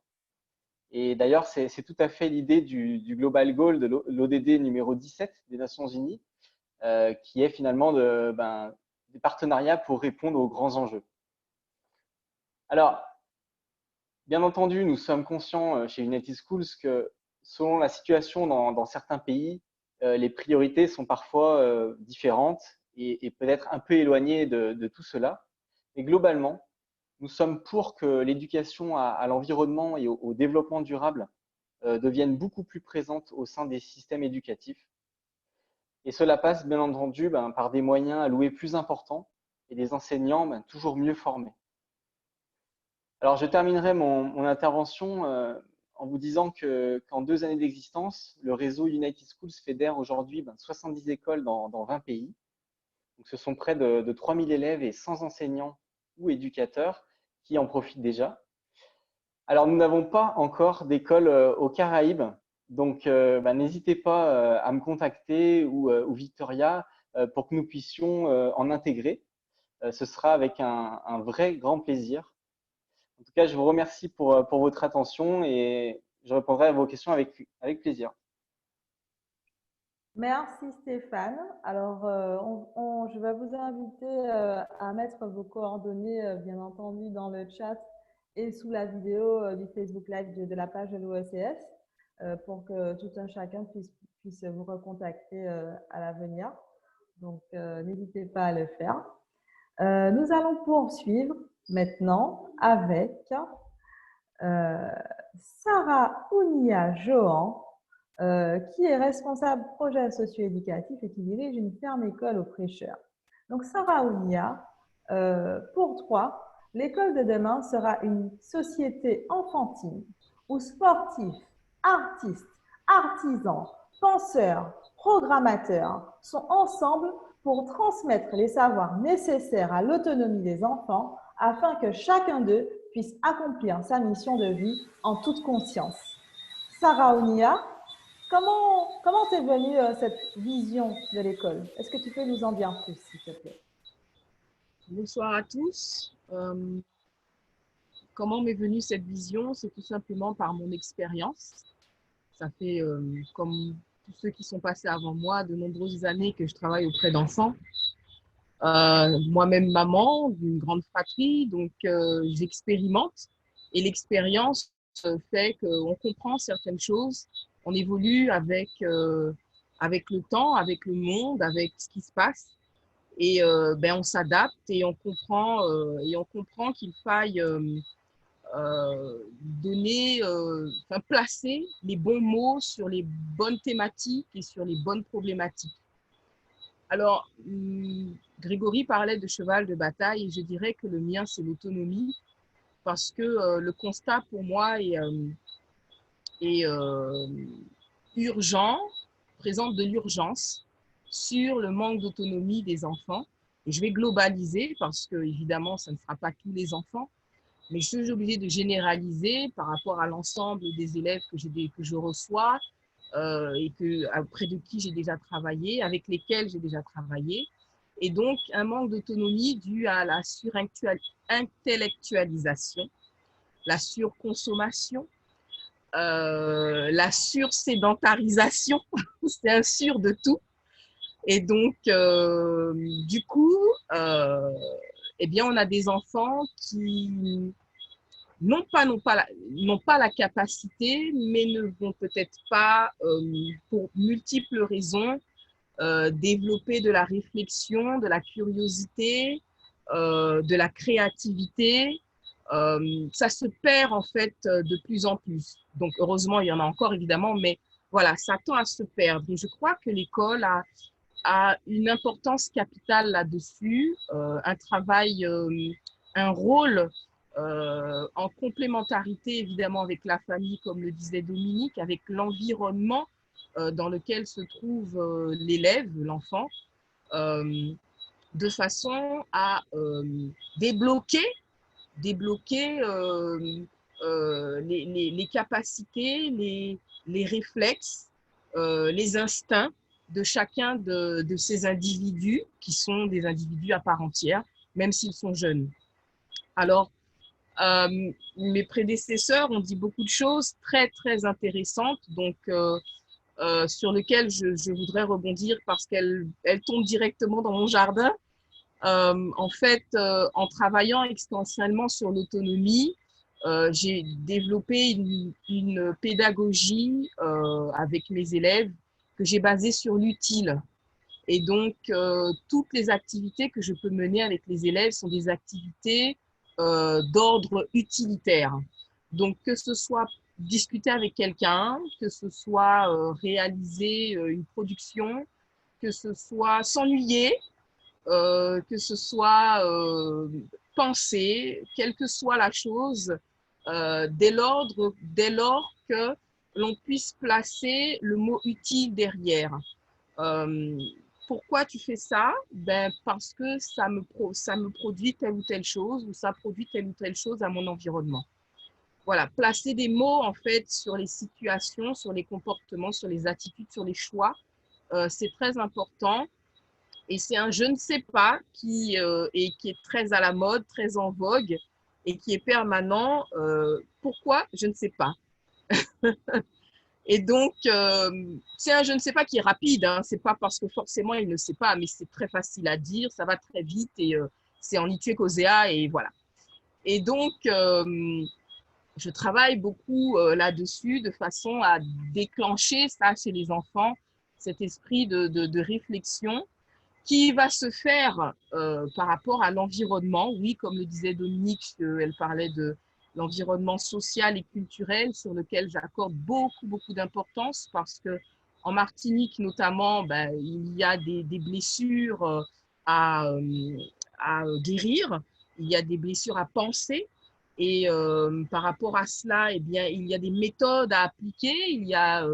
Et d'ailleurs, c'est tout à fait l'idée du Global Goal de l'ODD numéro 17 des Nations Unies, qui est finalement des partenariats pour répondre aux grands enjeux. Alors, bien entendu, nous sommes conscients chez United Schools que selon la situation dans certains pays, les priorités sont parfois différentes et peut-être un peu éloignées de tout cela. Mais globalement, nous sommes pour que l'éducation à l'environnement et au développement durable devienne beaucoup plus présente au sein des systèmes éducatifs. Et cela passe bien entendu par des moyens alloués plus importants et des enseignants toujours mieux formés. Alors, je terminerai mon intervention en vous disant qu'en 2 années d'existence, le réseau United Schools fédère aujourd'hui 70 écoles dans 20 pays. Donc, ce sont près de 3000 élèves et 100 enseignants ou éducateurs qui en profitent déjà. Alors, nous n'avons pas encore d'école aux Caraïbes, donc n'hésitez pas à me contacter ou Victoria pour que nous puissions en intégrer. Ce sera avec un vrai grand plaisir. En tout cas, je vous remercie pour votre attention et je répondrai à vos questions avec plaisir. Merci Stéphane. Alors, je vais vous inviter à mettre vos coordonnées, bien entendu, dans le chat et sous la vidéo du Facebook Live de la page de l'OECS pour que tout un chacun puisse vous recontacter à l'avenir. Donc, n'hésitez pas à le faire. Nous allons poursuivre maintenant avec Sarah Ounia-Johan, qui est responsable projet socio-éducatif et qui dirige une ferme école aux prêcheurs. Donc, Sarah Ounia, pour toi, l'école de demain sera une société enfantine où sportifs, artistes, artisans, penseurs, programmateurs sont ensemble pour transmettre les savoirs nécessaires à l'autonomie des enfants afin que chacun d'eux puisse accomplir sa mission de vie en toute conscience. Sarah Ounia, comment t'es venue cette vision de l'école? Est-ce que tu peux nous en dire plus, s'il te plaît? Bonsoir à tous. Comment m'est venue cette vision? C'est tout simplement par mon expérience. Ça fait, comme tous ceux qui sont passés avant moi, de nombreuses années que je travaille auprès d'enfants. Moi-même maman d'une grande fratrie, donc j'expérimente. Et l'expérience fait qu'on comprend certaines choses. On évolue avec le temps, avec le monde, avec ce qui se passe. Et on s'adapte et on comprend qu'il faille placer les bons mots sur les bonnes thématiques et sur les bonnes problématiques. Alors, Grégory parlait de cheval de bataille et je dirais que le mien, c'est l'autonomie parce que le constat pour moi est urgent, présente de l'urgence sur le manque d'autonomie des enfants. Et je vais globaliser parce que, évidemment, ça ne sera pas tous les enfants, mais je suis obligée de généraliser par rapport à l'ensemble des élèves que je reçois et auprès de qui j'ai déjà travaillé, avec lesquels j'ai déjà travaillé. Et donc, un manque d'autonomie dû à la surintellectualisation, la surconsommation, la sursédentarisation, c'est un sur de tout. Et donc, du coup, on a des enfants qui n'ont pas la capacité, mais ne vont peut-être pas, pour multiples raisons, développer de la réflexion, de la curiosité, de la créativité. Ça se perd en fait de plus en plus. Donc, heureusement, il y en a encore évidemment, mais voilà, ça tend à se perdre. Et je crois que l'école a une importance capitale là-dessus, un travail, un rôle en complémentarité évidemment avec la famille, comme le disait Dominique, avec l'environnement dans lequel se trouve l'élève, l'enfant, de façon à débloquer les capacités, les réflexes, les instincts de chacun de ces individus qui sont des individus à part entière, même s'ils sont jeunes. Alors, Mes prédécesseurs ont dit beaucoup de choses très, très intéressantes, donc sur lesquelles je voudrais rebondir parce qu'elles tombent directement dans mon jardin. En fait, en travaillant extensionnellement sur l'autonomie, j'ai développé une pédagogie avec mes élèves que j'ai basée sur l'utile. Et donc, toutes les activités que je peux mener avec les élèves sont des activités d'ordre utilitaire. Donc, que ce soit discuter avec quelqu'un, que ce soit réaliser une production, que ce soit s'ennuyer, que ce soit penser, quelle que soit la chose, dès lors que l'on puisse placer le mot utile derrière. Pourquoi tu fais ça? Ben, parce que ça me produit telle ou telle chose ou ça produit telle ou telle chose à mon environnement. Voilà, placer des mots en fait sur les situations, sur les comportements, sur les attitudes, sur les choix, c'est très important. Et c'est un je ne sais pas qui est très à la mode, très en vogue et qui est permanent. Pourquoi? Je ne sais pas. Et donc, c'est un je ne sais pas qui est rapide. Hein. Ce n'est pas parce que forcément il ne sait pas, mais c'est très facile à dire, ça va très vite et c'est en itué causea et voilà. Et donc, je travaille beaucoup là-dessus de façon à déclencher ça chez les enfants, cet esprit de réflexion qui va se faire par rapport à l'environnement. Oui, comme le disait Dominique, elle parlait de l'environnement social et culturel sur lequel j'accorde beaucoup, beaucoup d'importance parce qu'en Martinique, notamment, ben, il y a des blessures à guérir, il y a des blessures à penser. Et par rapport à cela, eh bien, il y a des méthodes à appliquer, il y a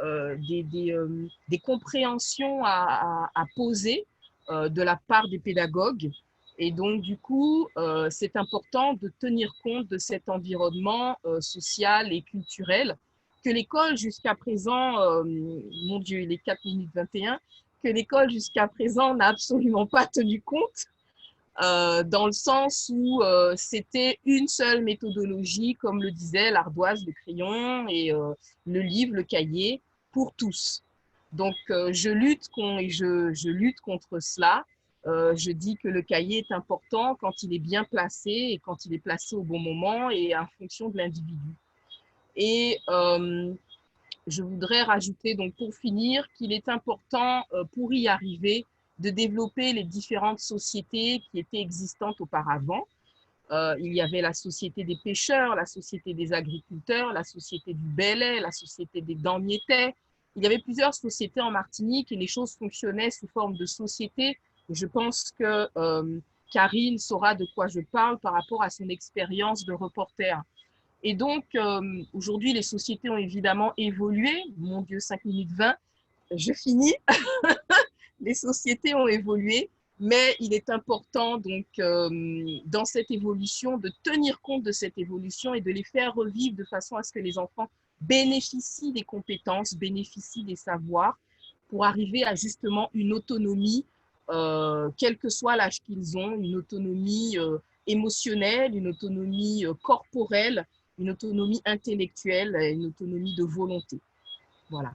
des compréhensions à poser de la part des pédagogues. Et donc, du coup, c'est important de tenir compte de cet environnement social et culturel que l'école jusqu'à présent, mon Dieu, il est 4 minutes 21, que l'école jusqu'à présent n'a absolument pas tenu compte. Dans le sens où c'était une seule méthodologie, comme le disait l'ardoise, le crayon et le livre, le cahier, pour tous. Donc, je lutte contre cela. Je dis que le cahier est important quand il est bien placé et quand il est placé au bon moment et en fonction de l'individu. Et je voudrais rajouter, donc pour finir, qu'il est important pour y arriver de développer les différentes sociétés qui étaient existantes auparavant. Il y avait la société des pêcheurs, la société des agriculteurs, la société du Bélay, la société des Damiétais. Il y avait plusieurs sociétés en Martinique et les choses fonctionnaient sous forme de société. Et je pense que Karine saura de quoi je parle par rapport à son expérience de reporter. Et donc, aujourd'hui, les sociétés ont évidemment évolué. Mon Dieu, 5 minutes 20, je finis. Les sociétés ont évolué, mais il est important, donc, dans cette évolution, de tenir compte de cette évolution et de les faire revivre de façon à ce que les enfants bénéficient des compétences, bénéficient des savoirs pour arriver à justement une autonomie, quel que soit l'âge qu'ils ont, une autonomie émotionnelle, une autonomie corporelle, une autonomie intellectuelle, une autonomie de volonté. Voilà.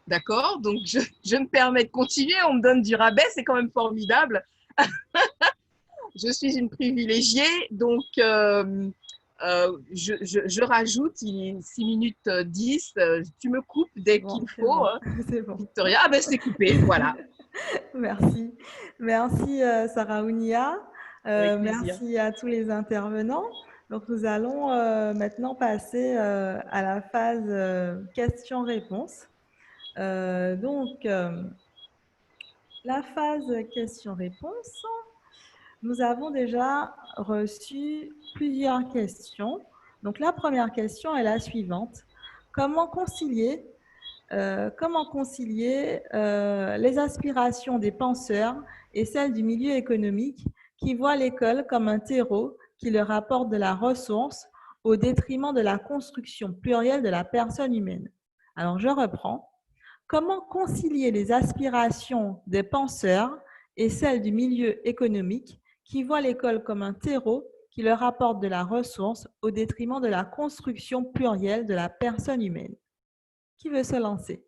D'accord, donc je me permets de continuer, on me donne du rabais, c'est quand même formidable. Je suis une privilégiée, donc je rajoute, il est 6 minutes 10, tu me coupes dès qu'il faut. Bon. Hein. C'est bon. Victoria, ah ben c'est coupé, voilà. Merci. Merci Sarah Ounia. Merci à tous les intervenants. Donc nous allons maintenant passer à la phase questions-réponses. La phase questions-réponses, nous avons déjà reçu plusieurs questions. Donc la première question est la suivante. Comment concilier les aspirations des penseurs et celles du milieu économique qui voient l'école comme un terreau qui leur apporte de la ressource au détriment de la construction plurielle de la personne humaine? Alors je reprends. Comment concilier les aspirations des penseurs et celles du milieu économique qui voient l'école comme un terreau qui leur apporte de la ressource au détriment de la construction plurielle de la personne humaine? Qui veut se lancer?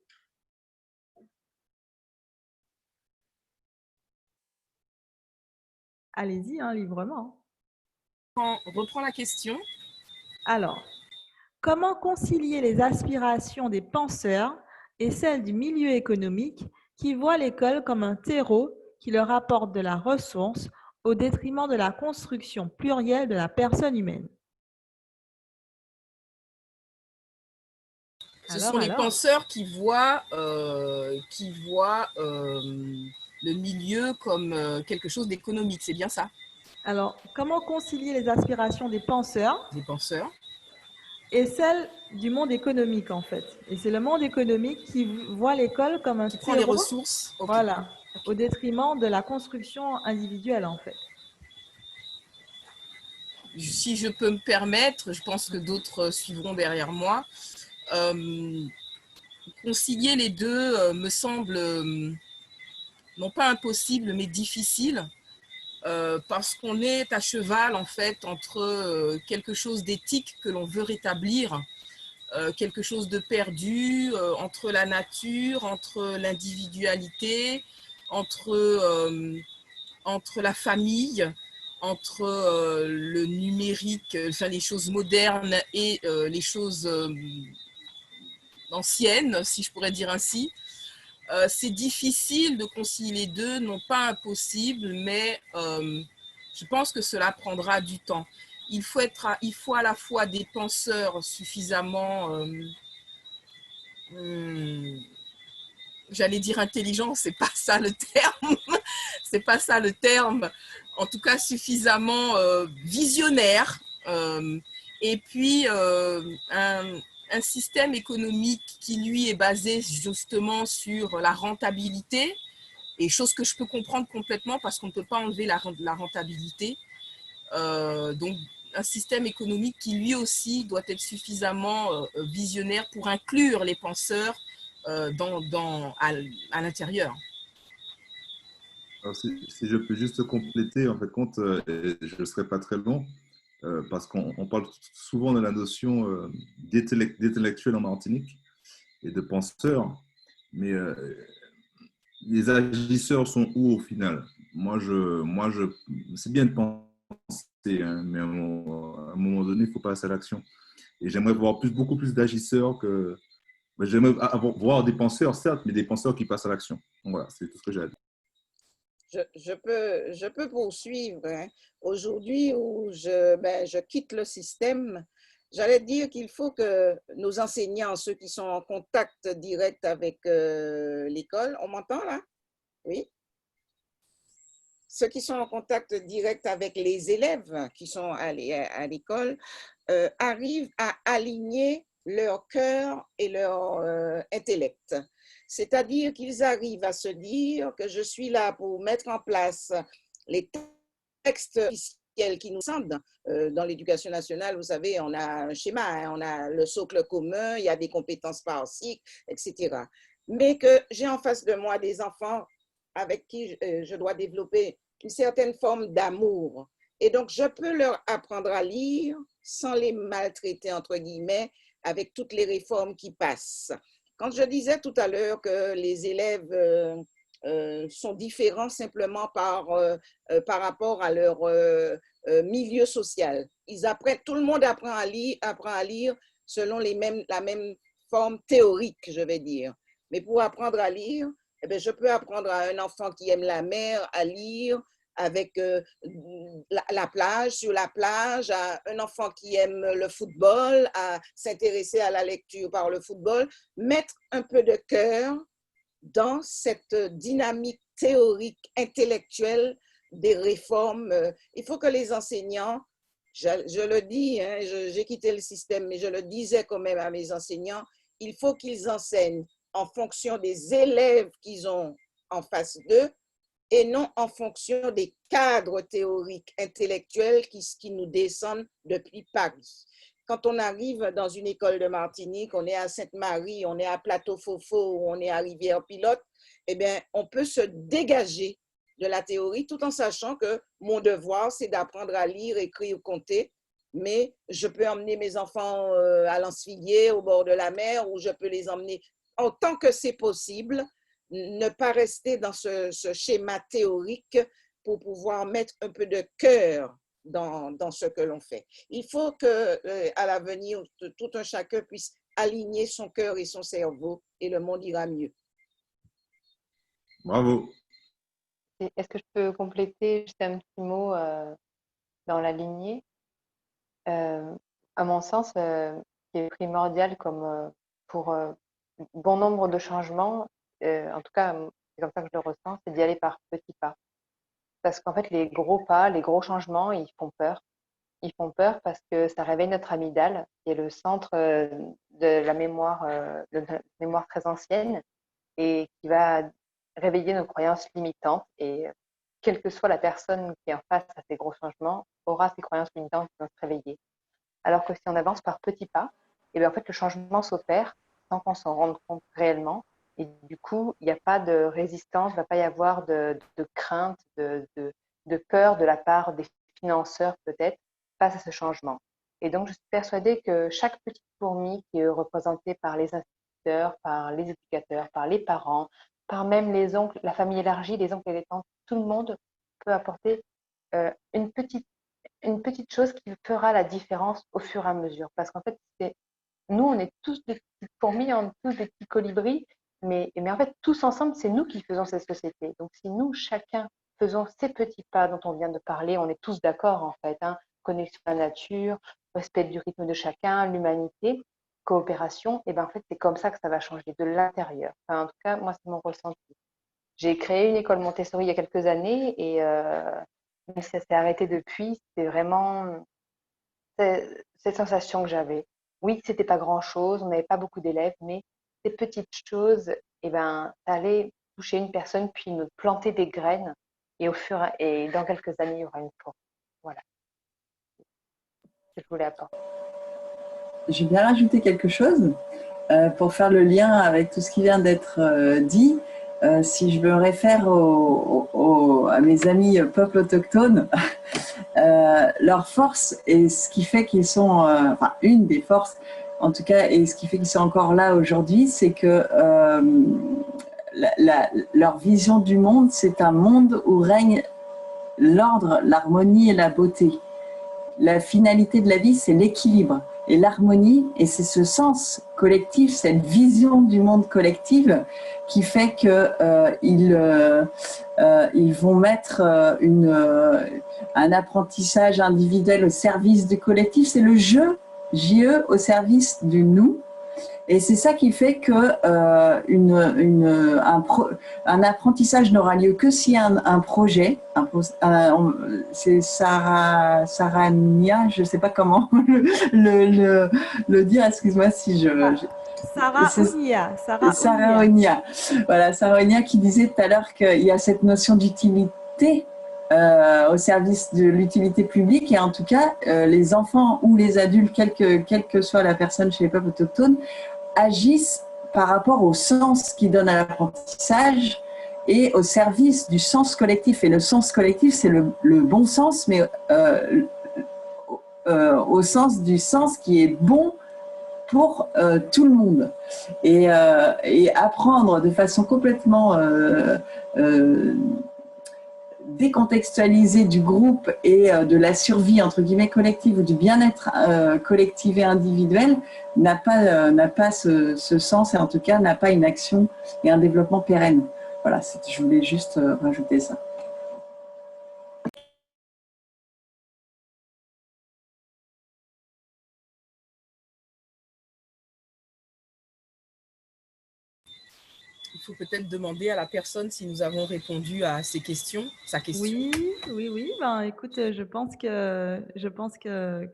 Allez-y, hein, librement. Reprends la question. Alors, comment concilier les aspirations des penseurs et celles du milieu économique qui voient l'école comme un terreau qui leur apporte de la ressource au détriment de la construction plurielle de la personne humaine? Ce sont les penseurs qui voient le milieu comme quelque chose d'économique, c'est bien ça? Alors, comment concilier les aspirations des penseurs et celles du monde économique, en fait? Et c'est le monde économique qui voit l'école comme un qui terreau, prend les ressources. Okay. Voilà, au détriment de la construction individuelle, en fait. Si je peux me permettre, je pense que d'autres suivront derrière moi. Concilier les deux me semble non pas impossible, mais difficile. Parce qu'on est à cheval en fait entre quelque chose d'éthique que l'on veut rétablir, quelque chose de perdu, entre la nature, entre l'individualité, entre la famille, entre le numérique, enfin les choses modernes et les choses anciennes, si je pourrais dire ainsi. C'est difficile de concilier les deux, non pas impossible, mais je pense que cela prendra du temps. Il faut à la fois des penseurs suffisamment, j'allais dire intelligents, c'est pas ça le terme, c'est pas ça le terme, en tout cas suffisamment visionnaires, et puis un système économique qui, lui, est basé justement sur la rentabilité, et chose que je peux comprendre complètement parce qu'on ne peut pas enlever la rentabilité. Donc, un système économique qui, lui aussi, doit être suffisamment visionnaire pour inclure les penseurs à l'intérieur. Alors, si je peux juste compléter, en fait, compte, je ne serai pas très long. Parce qu'on parle souvent de la notion d'intellectuel en Martinique et de penseurs, mais les agisseurs sont où au final? C'est bien de penser, hein, mais à un moment donné, il faut passer à l'action. Et j'aimerais voir beaucoup plus d'agisseurs que... J'aimerais voir des penseurs, certes, mais des penseurs qui passent à l'action. Voilà, c'est tout ce que j'ai à dire. Je peux poursuivre. Hein. Aujourd'hui où je quitte le système, j'allais dire qu'il faut que nos enseignants, ceux qui sont en contact direct avec l'école, on m'entend là? Oui? Ceux qui sont en contact direct avec les élèves qui sont à l'école arrivent à aligner leur cœur et leur intellect. C'est-à-dire qu'ils arrivent à se dire que je suis là pour mettre en place les textes officiels qui nous semblent. Dans l'éducation nationale, vous savez, on a un schéma, hein, on a le socle commun, il y a des compétences par cycle, etc. Mais que j'ai en face de moi des enfants avec qui je dois développer une certaine forme d'amour. Et donc, je peux leur apprendre à lire sans les maltraiter, entre guillemets, avec toutes les réformes qui passent. Quand je disais tout à l'heure que les élèves sont différents simplement par rapport à leur milieu social. Tout le monde apprend à lire selon la même forme théorique, je vais dire. Mais pour apprendre à lire, eh bien, je peux apprendre à un enfant qui aime la mer à lire avec la plage, sur la plage, à un enfant qui aime le football, à s'intéresser à la lecture par le football, mettre un peu de cœur dans cette dynamique théorique, intellectuelle des réformes. Il faut que les enseignants, je le dis, hein, j'ai quitté le système, mais je le disais quand même à mes enseignants, il faut qu'ils enseignent en fonction des élèves qu'ils ont en face d'eux et non en fonction des cadres théoriques intellectuels qui nous descendent depuis Paris. quand on arrive dans une école de Martinique, on est à Sainte-Marie, on est à Plateau-Fofo, on est à Rivière-Pilote, eh bien, on peut se dégager de la théorie tout en sachant que mon devoir, c'est d'apprendre à lire, écrire, compter, mais je peux emmener mes enfants à l'Ansfiguier, au bord de la mer, ou je peux les emmener en tant que c'est possible, ne pas rester dans ce schéma théorique pour pouvoir mettre un peu de cœur dans ce que l'on fait. Il faut qu'à l'avenir, tout un chacun puisse aligner son cœur et son cerveau et le monde ira mieux. Bravo. Est-ce que je peux compléter juste un petit mot dans la lignée? À mon sens, ce qui est primordial comme pour bon nombre de changements, en tout cas, c'est comme ça que je le ressens, c'est d'y aller par petits pas. Parce qu'en fait, les gros pas, les gros changements, ils font peur. Ils font peur parce que ça réveille notre amygdale, qui est le centre de la mémoire très ancienne, et qui va réveiller nos croyances limitantes. Et quelle que soit la personne qui est en face à ces gros changements, aura ces croyances limitantes qui vont se réveiller. Alors que si on avance par petits pas, et bien en fait, le changement s'opère sans qu'on s'en rende compte réellement. Et du coup, il n'y a pas de résistance, il ne va pas y avoir de crainte, de peur de la part des financeurs peut-être face à ce changement. Et donc, je suis persuadée que chaque petite fourmi qui est représentée par les instituteurs, par les éducateurs, par les parents, par même les oncles, la famille élargie, les oncles et les tantes, tout le monde peut apporter une petite chose qui fera la différence au fur et à mesure. Parce qu'en fait, nous, on est tous des petites fourmis, on est tous des petits colibris, mais en fait, tous ensemble, c'est nous qui faisons cette société. Donc, si nous, chacun, faisons ces petits pas dont on vient de parler, on est tous d'accord en fait, hein, connexion à la nature, respect du rythme de chacun, l'humanité, coopération, et bien en fait, c'est comme ça que ça va changer de l'intérieur. Enfin, en tout cas, moi, c'est mon ressenti. J'ai créé une école Montessori il y a quelques années et mais ça s'est arrêté depuis. C'était vraiment cette sensation que j'avais. Oui, c'était pas grand-chose, on n'avait pas beaucoup d'élèves, mais ces petites choses, eh ben, ça allait toucher une personne, puis nous planter des graines, et et dans quelques années, il y aura une forêt. Voilà. Je voulais apporter. J'ai bien rajouté quelque chose pour faire le lien avec tout ce qui vient d'être dit. Si je me réfère à mes amis peuples autochtones, leur force et ce qui fait qu'ils sont, enfin une des forces en tout cas, et ce qui fait qu'ils sont encore là aujourd'hui, c'est que leur vision du monde, c'est un monde où règne l'ordre, l'harmonie et la beauté. La finalité de la vie, c'est l'équilibre et l'harmonie, et c'est ce sens collectif, cette vision du monde collectif qui fait qu'ils vont mettre un apprentissage individuel au service du collectif. C'est le jeu, JE, au service du nous. Et c'est ça qui fait que un apprentissage n'aura lieu que si un projet, c'est Sarania, je ne sais pas comment le dire, excuse-moi si je... Sarah Onia. Voilà, Sarah Onia qui disait tout à l'heure qu'il y a cette notion d'utilité au service de l'utilité publique, et en tout cas, les enfants ou les adultes, quelle que soit la personne chez les peuples autochtones, agissent par rapport au sens qu'ils donnent à l'apprentissage et au service du sens collectif. Et le sens collectif, c'est le bon sens, mais au sens du sens qui est bon pour tout le monde. Et apprendre de façon complètement décontextualisée du groupe et de la survie entre guillemets collective ou du bien-être collectif et individuel n'a pas ce sens, et en tout cas n'a pas une action et un développement pérenne. Voilà, je voulais juste rajouter ça. Il faut peut-être demander à la personne si nous avons répondu à sa question. Oui. Ben, écoute, je pense que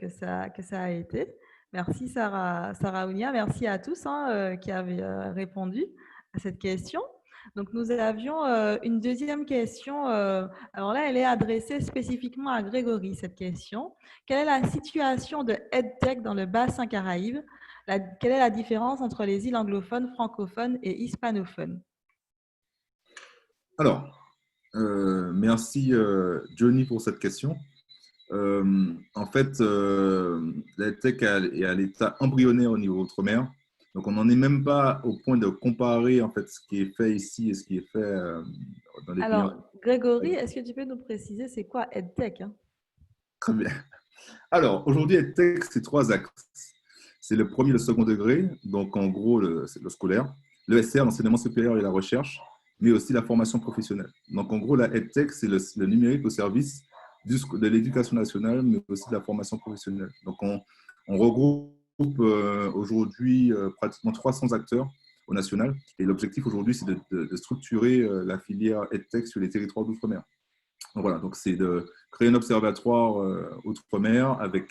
ça a été. Merci Sarah Ounia, merci à tous qui avez répondu à cette question. Donc, nous avions une deuxième question. Alors là, elle est adressée spécifiquement à Grégory, cette question. Quelle est la situation de EdTech dans le bassin Caraïbes? Quelle est la différence entre les îles anglophones, francophones et hispanophones? Alors, merci Johnny pour cette question. En fait, la tech est à l'état embryonnaire au niveau outre-mer. Donc, on n'en est même pas au point de comparer en fait ce qui est fait ici et ce qui est fait dans les pays. Alors, Grégory, est-ce que tu peux nous préciser c'est quoi EdTech, hein? Très bien. Alors, aujourd'hui, EdTech, c'est 3 axes. C'est le premier, le second degré, donc en gros, c'est le scolaire, le SR, l'enseignement supérieur et la recherche, mais aussi la formation professionnelle. Donc, en gros, la EdTech, c'est le numérique au service de l'éducation nationale, mais aussi de la formation professionnelle. Donc, on regroupe aujourd'hui pratiquement 300 acteurs au national. Et l'objectif aujourd'hui, c'est de structurer la filière EdTech sur les territoires d'outre-mer. Donc, voilà, donc c'est de créer un observatoire outre-mer avec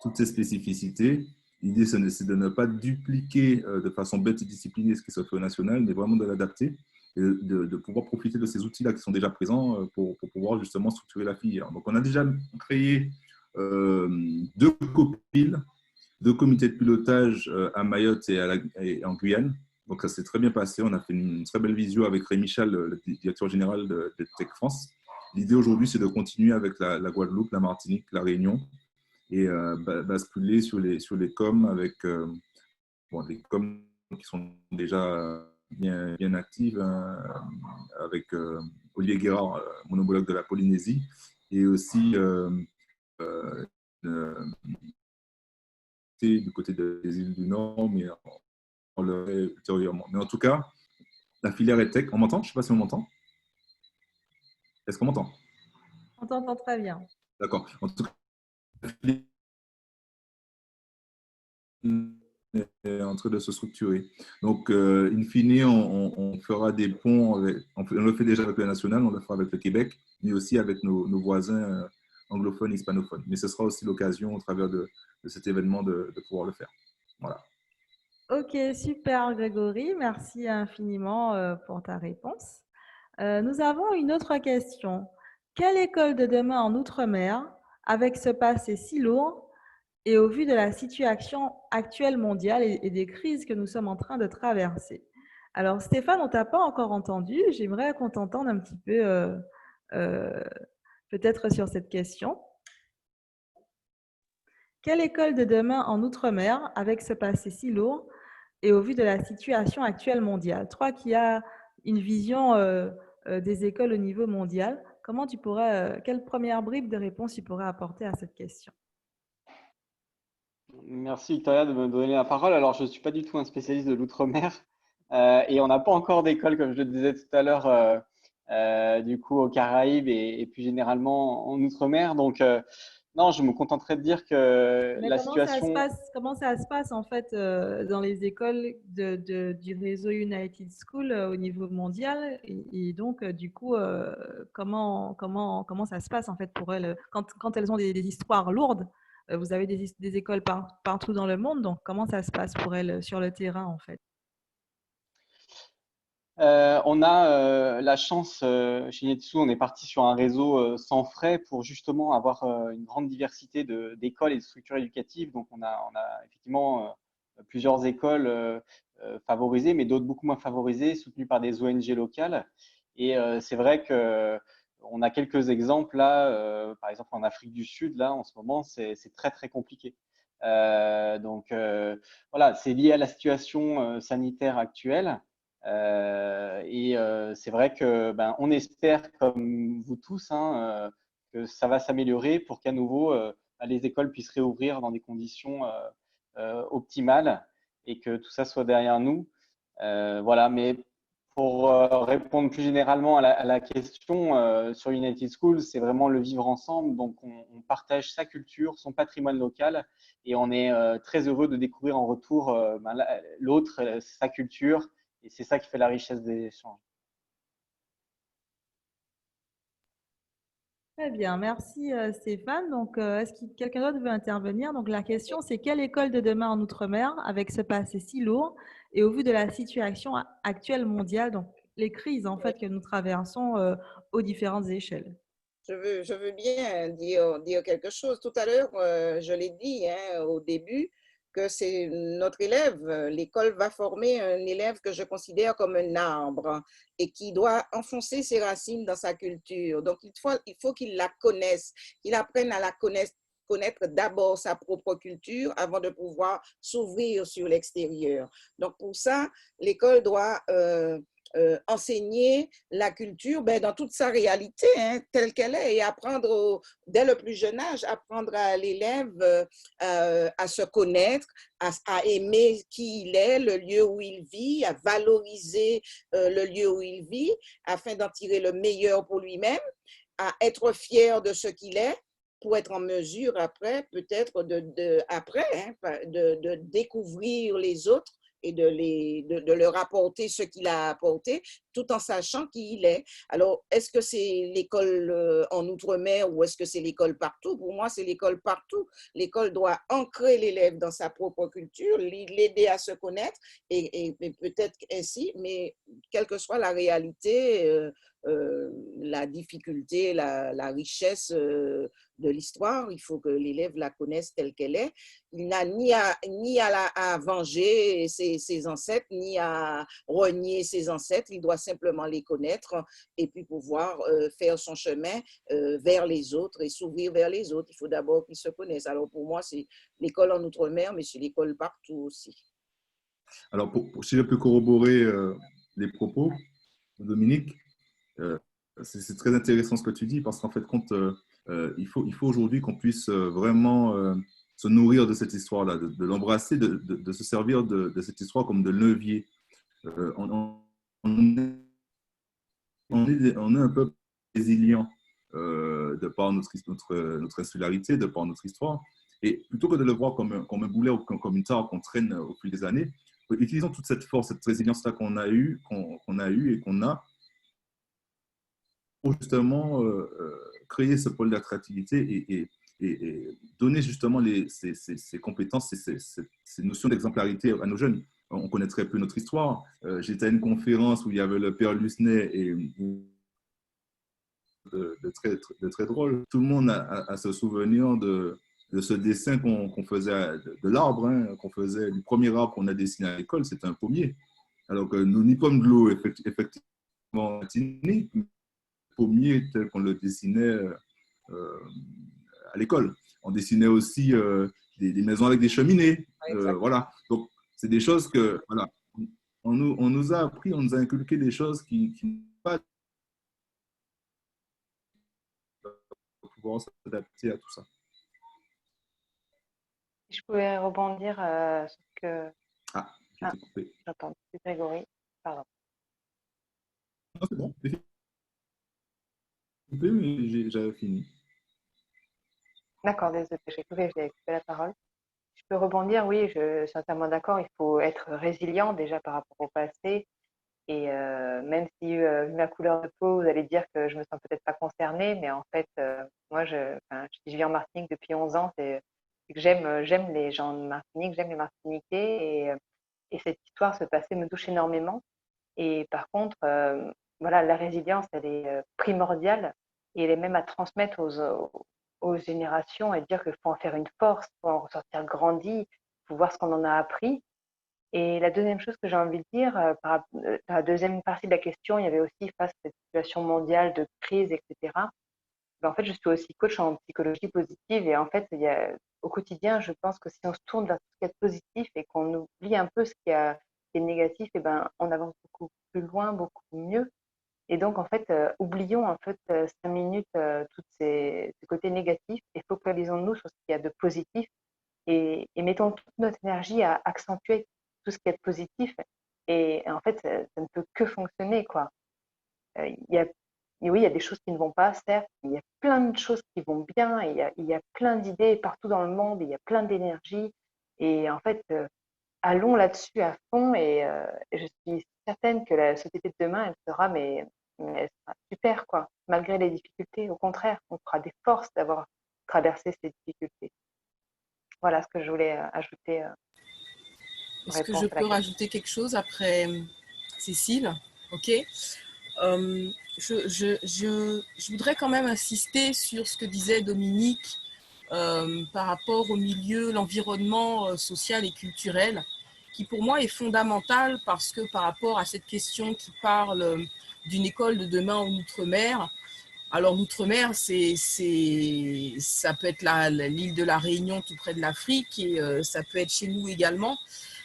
toutes ses spécificités. L'idée, c'est de ne pas dupliquer de façon bête et disciplinée ce qui se fait au national, mais vraiment de l'adapter et de pouvoir profiter de ces outils-là qui sont déjà présents pour pouvoir justement structurer la filière. Donc, on a déjà créé 2 copiles, 2 comités de pilotage à Mayotte et en Guyane. Donc, ça s'est très bien passé. On a fait une très belle visio avec Rémi Michel, le directeur général de Tech France. L'idée aujourd'hui, c'est de continuer avec la Guadeloupe, la Martinique, la Réunion et basculer sur les coms avec des coms qui sont déjà bien actives, hein, avec Olivier Guérard, mon homologue de la Polynésie, et aussi du côté des îles du Nord, mais on le fait ultérieurement. Mais en tout cas, la filière EdTech, on m'entend? Je ne sais pas si on m'entend. Est-ce qu'on m'entend? On t'entend très bien. D'accord. En tout cas, est en train de se structurer. Donc, in fine, on fera des ponts, on le fait déjà avec le national, on le fera avec le Québec, mais aussi avec nos voisins anglophones, hispanophones. Mais ce sera aussi l'occasion, au travers de cet événement, de pouvoir le faire. Voilà. Ok, super Grégory, merci infiniment pour ta réponse. Nous avons une autre question. Quelle école de demain en Outre-mer, avec ce passé si lourd et au vu de la situation actuelle mondiale et des crises que nous sommes en train de traverser? Alors Stéphane, on ne t'a pas encore entendu. J'aimerais qu'on t'entende un petit peu peut-être sur cette question. Quelle école de demain en Outre-mer, avec ce passé si lourd et au vu de la situation actuelle mondiale? Toi qui as une vision des écoles au niveau mondial, comment tu pourrais, quelle première bribe de réponse tu pourrais apporter à cette question? Merci Victoria de me donner la parole. Alors, je ne suis pas du tout un spécialiste de l'outre-mer et on n'a pas encore d'école, comme je le disais tout à l'heure, du coup aux Caraïbes et plus généralement en outre-mer. Donc, non, je me contenterai de dire que Mais la situation… comment ça se passe en fait dans les écoles du réseau United School au niveau mondial et donc du coup comment ça se passe en fait pour elles quand elles ont des histoires lourdes? Vous avez des écoles partout dans le monde, donc comment ça se passe pour elles sur le terrain en fait? On a la chance chez Netsu, on est parti sur un réseau sans frais pour justement avoir une grande diversité d'écoles et de structures éducatives. Donc, on a effectivement plusieurs écoles favorisées, mais d'autres beaucoup moins favorisées, soutenues par des ONG locales. Et c'est vrai que on a quelques exemples là, par exemple en Afrique du Sud, là en ce moment, c'est très très compliqué. Donc voilà, c'est lié à la situation sanitaire actuelle. C'est vrai que on espère, comme vous tous, hein, que ça va s'améliorer pour qu'à nouveau les écoles puissent réouvrir dans des conditions optimales et que tout ça soit derrière nous. Voilà, mais pour répondre plus généralement à la question sur United Schools, c'est vraiment le vivre ensemble. Donc, on partage sa culture, son patrimoine local et on est très heureux de découvrir en retour l'autre, sa culture. Et c'est ça qui fait la richesse des échanges. Très bien, merci Stéphane. Donc, est-ce que quelqu'un d'autre veut intervenir? Donc, la question, c'est quelle école de demain en Outre-mer avec ce passé si lourd et au vu de la situation actuelle mondiale, donc les crises en fait que nous traversons aux différentes échelles. Je veux bien dire quelque chose. Tout à l'heure, je l'ai dit hein, au début, que c'est notre élève. L'école va former un élève que je considère comme un arbre et qui doit enfoncer ses racines dans sa culture. Donc, il faut qu'il la connaisse, qu'il apprenne à la connaître d'abord sa propre culture avant de pouvoir s'ouvrir sur l'extérieur. Donc, pour ça, l'école doit enseigner la culture dans toute sa réalité, hein, telle qu'elle est, et apprendre dès le plus jeune âge, apprendre à l'élève à se connaître, à aimer qui il est, le lieu où il vit, à valoriser le lieu où il vit, afin d'en tirer le meilleur pour lui-même, à être fier de ce qu'il est, pour être en mesure après, peut-être de découvrir les autres et de leur apporter ce qu'il a apporté, tout en sachant qui il est. Alors, est-ce que c'est l'école en Outre-mer ou est-ce que c'est l'école partout? Pour moi, c'est l'école partout. L'école doit ancrer l'élève dans sa propre culture, l'aider à se connaître et peut-être ainsi, mais quelle que soit la réalité, la difficulté, la richesse de l'histoire, il faut que l'élève la connaisse telle qu'elle est. Il n'a ni à venger ses ancêtres, ni à renier ses ancêtres. Il doit simplement les connaître et puis pouvoir faire son chemin vers les autres et s'ouvrir vers les autres. Il faut d'abord qu'il se connaisse. Alors pour moi, c'est l'école en Outre-mer, mais c'est l'école partout aussi. Alors, si je peux corroborer les propos de Dominique, c'est très intéressant ce que tu dis parce qu'en fait, il faut aujourd'hui qu'on puisse vraiment se nourrir de cette histoire-là, de l'embrasser, de se servir de cette histoire comme de levier. On est un peu résilient de par notre insularité, de par notre histoire. Et plutôt que de le voir comme un boulet ou comme une tare qu'on traîne au fil des années, utilisons toute cette force, cette résilience-là qu'on a eue et qu'on a pour justement créer ce pôle d'attractivité et donner justement ces compétences, ces notions d'exemplarité à nos jeunes. On connaît très peu notre histoire. J'étais à une conférence où il y avait le père Lucenay et de très drôle. Tout le monde a ce souvenir de ce dessin qu'on faisait de l'arbre, hein, qu'on faisait du premier arbre qu'on a dessiné à l'école, c'était un pommier. Alors que nous n'y pommes de l'eau, effectivement, pommier tel qu'on le dessinait à l'école. On dessinait aussi des maisons avec des cheminées. Voilà. Donc, c'est des choses que, voilà, on nous a appris, on nous a inculqué des choses qui pas pour pouvoir s'adapter à tout ça. Si je pouvais rebondir sur ce que... Ah, j'ai été coupé. J'entends, c'est Grégory, pardon. Non, c'est bon. Coupé, mais j'avais fini. D'accord, désolé, j'ai coupé la parole. Je peux rebondir, oui, je suis entièrement d'accord. Il faut être résilient déjà par rapport au passé. Et même si, vu ma couleur de peau, vous allez dire que je me sens peut-être pas concernée, mais en fait, moi, je vis en Martinique depuis 11 ans. C'est que j'aime les gens de Martinique, j'aime les Martiniquais. Et cette histoire, ce passé me touche énormément. Et par contre, voilà, la résilience, elle est primordiale et elle est même à transmettre aux générations et dire qu'il faut en faire une force, il faut en ressortir grandi, il faut voir ce qu'on en a appris. Et la deuxième chose que j'ai envie de dire, dans la deuxième partie de la question, il y avait aussi face à cette situation mondiale de crise, etc. En fait, je suis aussi coach en psychologie positive et en fait, au quotidien, je pense que si on se tourne vers tout ce qui est positif et qu'on oublie un peu ce qui est négatif, et ben, on avance beaucoup plus loin, beaucoup mieux. Et donc, en fait, oublions en fait 5 minutes tous ces côtés négatifs et focalisons-nous sur ce qu'il y a de positif et mettons toute notre énergie à accentuer tout ce qui est positif. Et en fait, ça ne peut que fonctionner, quoi. Oui, il y a des choses qui ne vont pas, certes, mais il y a plein de choses qui vont bien, et il y a plein d'idées partout dans le monde, et il y a plein d'énergie. Et en fait, allons là-dessus à fond, et je suis certaine que la société de demain, elle sera, mais elle sera super, quoi, malgré les difficultés. Au contraire, on fera des forces d'avoir traversé ces difficultés. Voilà ce que je voulais ajouter. Est-ce que je peux rajouter quelque chose après Cécile? Ok. Je voudrais quand même insister sur ce que disait Dominique par rapport au milieu, l'environnement social et culturel, qui pour moi est fondamental parce que par rapport à cette question qui parle d'une école de demain en Outre-mer, alors l'Outre-mer, ça peut être l'île de la Réunion tout près de l'Afrique et ça peut être chez nous également.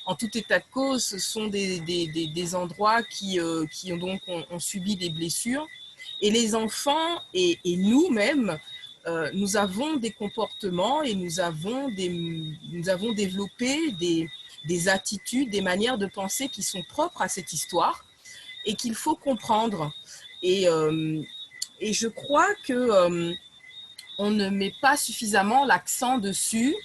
En tout état de cause, ce sont des endroits qui ont subi des blessures. Et les enfants et nous-mêmes, nous avons des comportements et nous avons développé des attitudes, des manières de penser qui sont propres à cette histoire et qu'il faut comprendre. Et, euh, et je crois que on ne met pas suffisamment l'accent dessus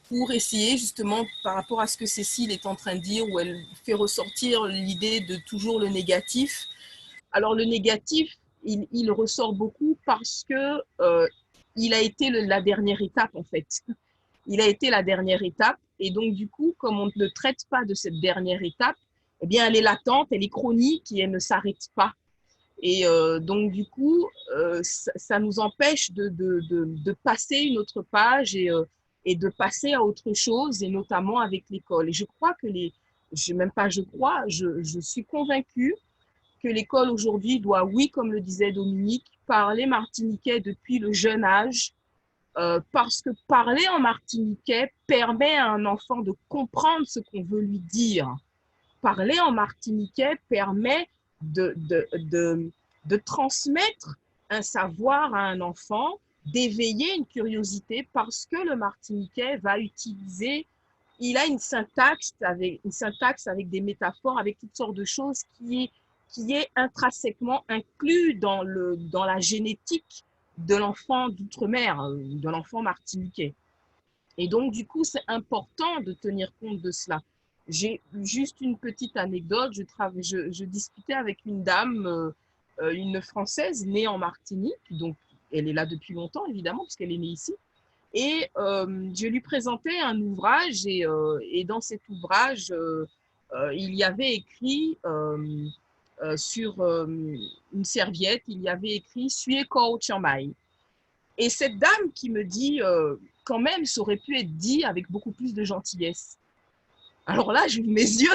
pour essayer justement par rapport à ce que Cécile est en train de dire, où elle fait ressortir l'idée de toujours le négatif. Alors le négatif, il ressort beaucoup parce que il a été la dernière étape en fait. Il a été la dernière étape et donc du coup, comme on ne traite pas de cette dernière étape, eh bien elle est latente, elle est chronique et elle ne s'arrête pas. Et donc du coup, ça nous empêche de passer une autre page et de passer à autre chose, et notamment avec l'école. Et je crois que je suis convaincue que l'école aujourd'hui doit, oui, comme le disait Dominique, parler martiniquais depuis le jeune âge, parce que parler en martiniquais permet à un enfant de comprendre ce qu'on veut lui dire. Parler en martiniquais permet de transmettre un savoir à un enfant, d'éveiller une curiosité, parce que le martiniquais va utiliser, il a une syntaxe avec des métaphores, avec toutes sortes de choses qui est intrinsèquement inclus dans la génétique de l'enfant d'outre-mer, de l'enfant martiniquais. Et donc, du coup, c'est important de tenir compte de cela. J'ai juste une petite anecdote. Je discutais avec une dame, une Française née en Martinique. Donc, elle est là depuis longtemps, évidemment, puisqu'elle est née ici. Et je lui présentais un ouvrage. Et dans cet ouvrage, il y avait écrit sur une serviette, il y avait écrit « Sue Ko Chiang-mai ». Et cette dame qui me dit, quand même, ça aurait pu être dit avec beaucoup plus de gentillesse. Alors là, j'ouvre mes yeux,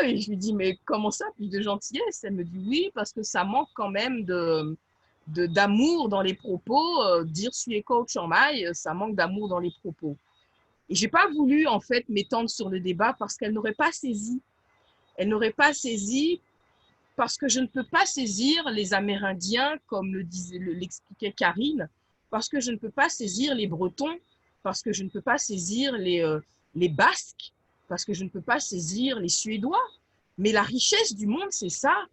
et je lui dis, mais comment ça, plus de gentillesse? Elle me dit, oui, parce que ça manque quand même d'amour dans les propos. Dire suis coach en maille, ça manque d'amour dans les propos. Et j'ai pas voulu, en fait, m'étendre sur le débat parce qu'elle n'aurait pas saisi. Elle n'aurait pas saisi parce que je ne peux pas saisir les Amérindiens, comme l'expliquait Karine, parce que je ne peux pas saisir les Bretons, parce que je ne peux pas saisir les Basques, parce que je ne peux pas saisir les Suédois. Mais la richesse du monde, c'est ça.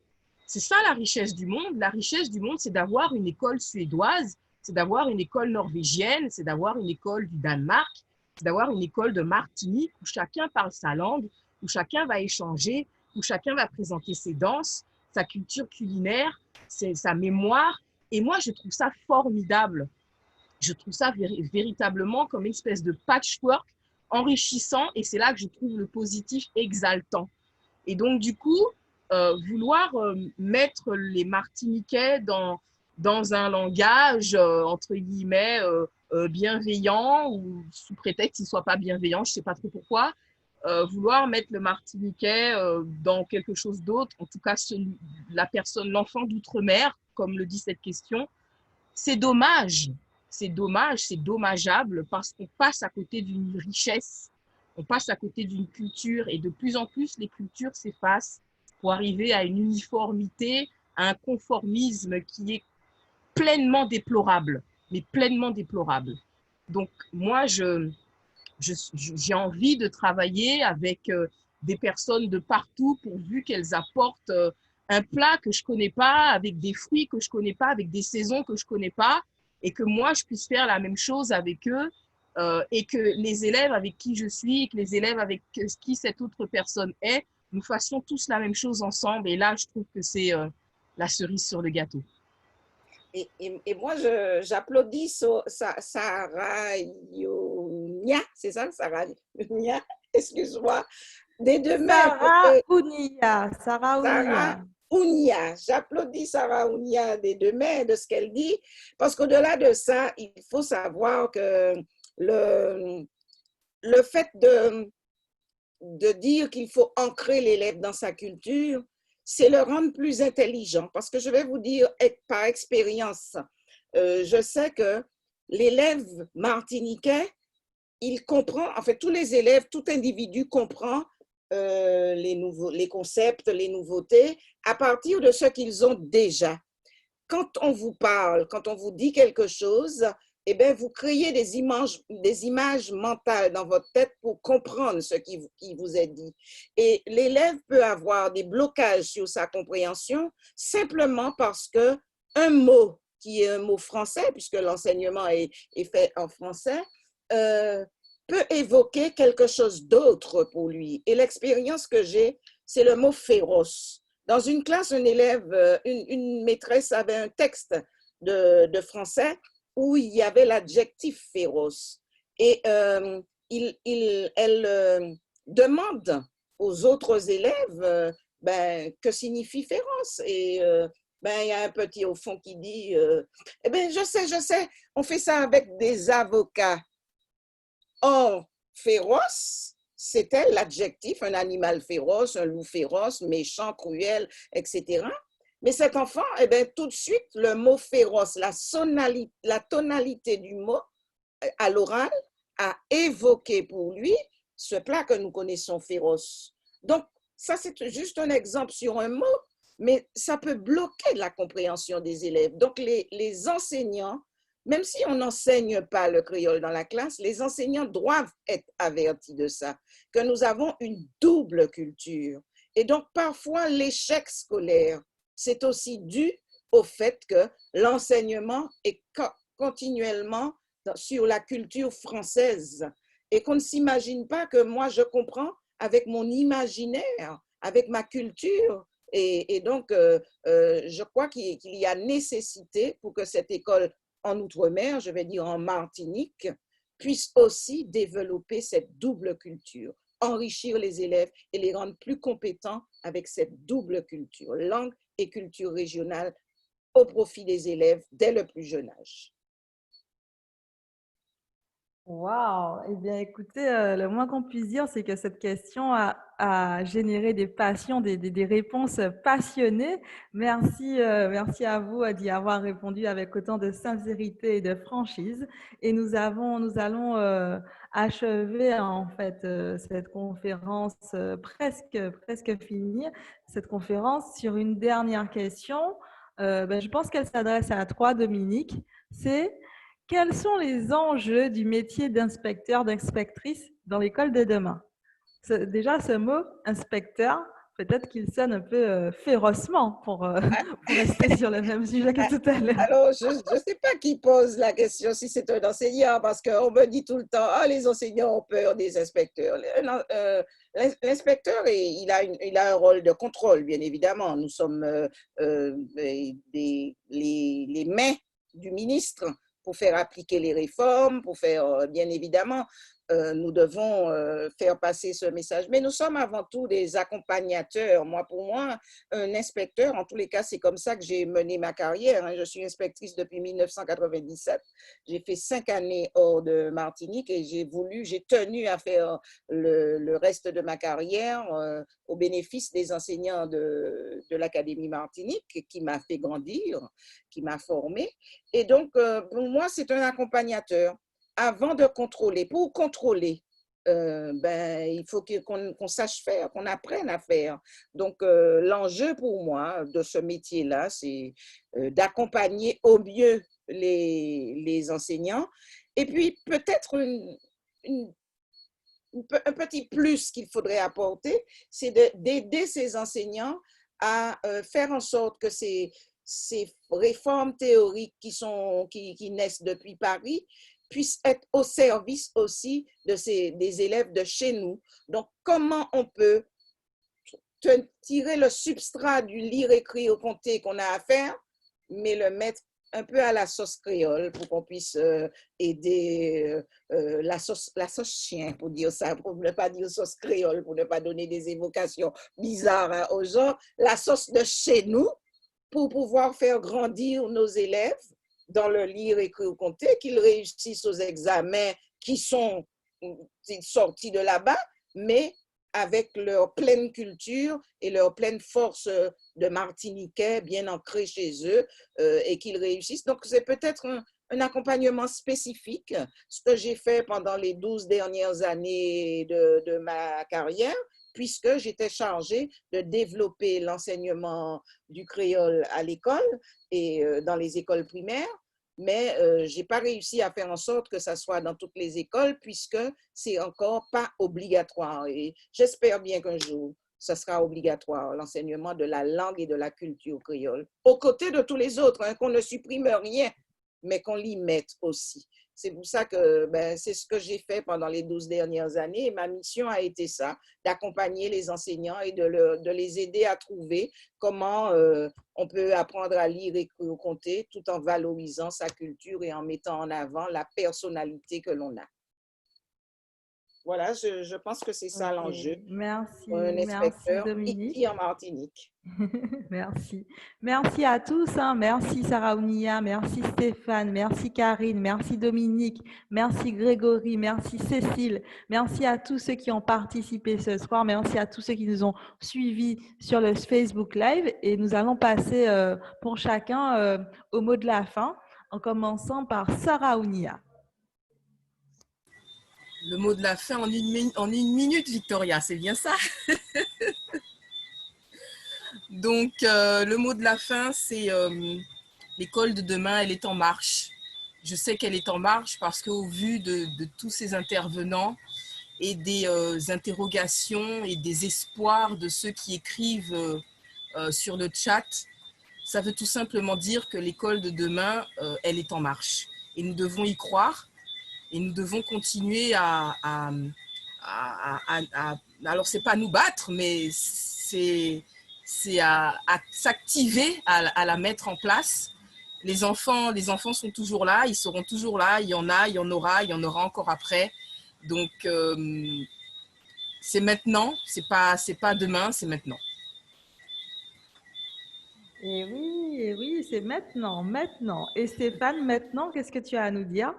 C'est ça la richesse du monde. La richesse du monde, c'est d'avoir une école suédoise, c'est d'avoir une école norvégienne, c'est d'avoir une école du Danemark, c'est d'avoir une école de Martinique où chacun parle sa langue, où chacun va échanger, où chacun va présenter ses danses, sa culture culinaire, sa mémoire. Et moi, je trouve ça formidable. Je trouve ça véritablement comme une espèce de patchwork enrichissant, et c'est là que je trouve le positif exaltant. Et donc, du coup, vouloir mettre les Martiniquais dans un langage, entre guillemets, bienveillant, ou sous prétexte qu'il ne soit pas bienveillant, je ne sais pas trop pourquoi, vouloir mettre le Martiniquais dans quelque chose d'autre, en tout cas l'enfant d'outre-mer, comme le dit cette question, c'est dommage. C'est dommage, c'est dommageable parce qu'on passe à côté d'une richesse, on passe à côté d'une culture, et de plus en plus les cultures s'effacent pour arriver à une uniformité, à un conformisme qui est pleinement déplorable, mais pleinement déplorable. Donc moi, j'ai envie de travailler avec des personnes de partout pourvu qu'elles apportent un plat que je ne connais pas, avec des fruits que je ne connais pas, avec des saisons que je ne connais pas, et que moi, je puisse faire la même chose avec eux, et que les élèves avec qui je suis, que les élèves avec qui cette autre personne est, nous fassions tous la même chose ensemble. Et là, je trouve que c'est la cerise sur le gâteau. Et moi, j'applaudis Sarah Yonia, c'est ça, Sarah Yonia, excuse-moi, Dès demain, pour Sarah que Ounia. Sarah Sarah Ounia. Ounia, j'applaudis Sarah Ounia dès demain de ce qu'elle dit, parce qu'au-delà de ça, il faut savoir que le fait de dire qu'il faut ancrer l'élève dans sa culture, c'est le rendre plus intelligent. Parce que je vais vous dire par expérience, je sais que l'élève martiniquais, il comprend, en fait, tous les élèves, tout individu comprend les concepts, les nouveautés, à partir de ce qu'ils ont déjà. Quand on vous parle, quand on vous dit quelque chose, eh bien, vous créez des images mentales dans votre tête pour comprendre ce qui vous est dit. Et l'élève peut avoir des blocages sur sa compréhension simplement parce qu'un mot, qui est un mot français, puisque l'enseignement est fait en français, peut évoquer quelque chose d'autre pour lui. Et l'expérience que j'ai, c'est le mot féroce. Dans une classe, un élève, une maîtresse avait un texte de français où il y avait l'adjectif féroce. Et elle demande aux autres élèves que signifie féroce. Et il y a un petit au fond qui dit eh bien, je sais, on fait ça avec des avocats. Or, féroce, c'était l'adjectif, un animal féroce, un loup féroce, méchant, cruel, etc. Mais cet enfant, eh bien, tout de suite, le mot féroce, la tonalité du mot à l'oral a évoqué pour lui ce plat que nous connaissons, féroce. Donc, ça, c'est juste un exemple sur un mot, mais ça peut bloquer la compréhension des élèves. Donc, les enseignants, même si on n'enseigne pas le créole dans la classe, les enseignants doivent être avertis de ça, que nous avons une double culture. Et donc, parfois, l'échec scolaire, c'est aussi dû au fait que l'enseignement est continuellement sur la culture française et qu'on ne s'imagine pas que moi, je comprends avec mon imaginaire, avec ma culture. Et donc, je crois qu'il y a nécessité pour que cette école en Outre-mer, je vais dire en Martinique, puisse aussi développer cette double culture, enrichir les élèves et les rendre plus compétents avec cette double culture, langue et culture régionale, au profit des élèves dès le plus jeune âge. Wow! Eh bien, écoutez, le moins qu'on puisse dire, c'est que cette question a généré des passions, des réponses passionnées. Merci, merci à vous d'y avoir répondu avec autant de sincérité et de franchise. Et nous allons achever en fait cette conférence presque finie, cette conférence sur une dernière question. Je pense qu'elle s'adresse à toi, Dominique. C'est: quels sont les enjeux du métier d'inspecteur, d'inspectrice dans l'école de demain? Déjà, ce mot inspecteur, peut-être qu'il sonne un peu férocement pour rester sur le même sujet que tout à l'heure. Alors, je ne sais pas qui pose la question, si c'est un enseignant, parce qu'on me dit tout le temps, ah, les enseignants ont peur des inspecteurs. L'inspecteur, il a un rôle de contrôle, bien évidemment. Nous sommes les mains du ministre pour faire appliquer les réformes, pour faire, bien évidemment, nous devons faire passer ce message. Mais nous sommes avant tout des accompagnateurs. Pour moi, un inspecteur, en tous les cas, c'est comme ça que j'ai mené ma carrière. Je suis inspectrice depuis 1997. J'ai fait 5 années hors de Martinique et j'ai tenu à faire le reste de ma carrière au bénéfice des enseignants de l'Académie Martinique, qui m'a fait grandir, qui m'a formée. Et donc, pour moi, c'est un accompagnateur. Avant de contrôler, pour contrôler, il faut qu'on sache faire, qu'on apprenne à faire. Donc, l'enjeu pour moi de ce métier-là, c'est d'accompagner au mieux les enseignants. Et puis, peut-être un petit plus qu'il faudrait apporter, c'est d'aider ces enseignants à faire en sorte que ces réformes théoriques qui naissent depuis Paris puissent être au service aussi des élèves de chez nous. Donc, comment on peut tirer le substrat du lire, écrire, compter qu'on a à faire, mais le mettre un peu à la sauce créole pour qu'on puisse aider la sauce chien, pour dire ça, pour ne pas dire sauce créole, pour ne pas donner des évocations bizarres hein, aux gens, la sauce de chez nous, pour pouvoir faire grandir nos élèves dans le lire, écrire, compter, qu'ils réussissent aux examens qui sont sortis de là-bas, mais avec leur pleine culture et leur pleine force de Martiniquais bien ancrée chez eux et qu'ils réussissent. Donc, c'est peut-être un accompagnement spécifique, ce que j'ai fait pendant les 12 dernières années de ma carrière, puisque j'étais chargée de développer l'enseignement du créole à l'école et dans les écoles primaires. Mais je n'ai pas réussi à faire en sorte que ça soit dans toutes les écoles puisque c'est encore pas obligatoire. Et j'espère bien qu'un jour, ça sera obligatoire, l'enseignement de la langue et de la culture créole, aux côtés de tous les autres, hein, qu'on ne supprime rien, mais qu'on l'y mette aussi. C'est pour ça que c'est ce que j'ai fait pendant les 12 dernières années. Et ma mission a été ça, d'accompagner les enseignants et de les aider à trouver comment on peut apprendre à lire et compter tout en valorisant sa culture et en mettant en avant la personnalité que l'on a. Voilà, je pense que c'est ça l'enjeu. Merci, Un inspecteur Dominique. ici en Martinique. Merci. Merci à tous. Hein. Merci Sarah Ounia, merci Stéphane, merci Karine, merci Dominique, merci Grégory, merci Cécile. Merci à tous ceux qui ont participé ce soir. Merci à tous ceux qui nous ont suivis sur le Facebook Live. Et nous allons passer pour chacun au mot de la fin, en commençant par Sarah Ounia. Le mot de la fin en une minute, Victoria, c'est bien ça? Donc, le mot de la fin, c'est l'école de demain, elle est en marche. Je sais qu'elle est en marche parce qu'au vu de tous ces intervenants et des interrogations et des espoirs de ceux qui écrivent sur le chat, ça veut tout simplement dire que l'école de demain, elle est en marche. Et nous devons y croire. Et nous devons continuer alors c'est pas nous battre, mais c'est à s'activer, à la mettre en place. Les enfants sont toujours là, ils seront toujours là, il y en aura encore après. Donc, c'est maintenant, c'est pas demain, c'est maintenant. Et oui, c'est maintenant. Et Stéphane, maintenant, qu'est-ce que tu as à nous dire?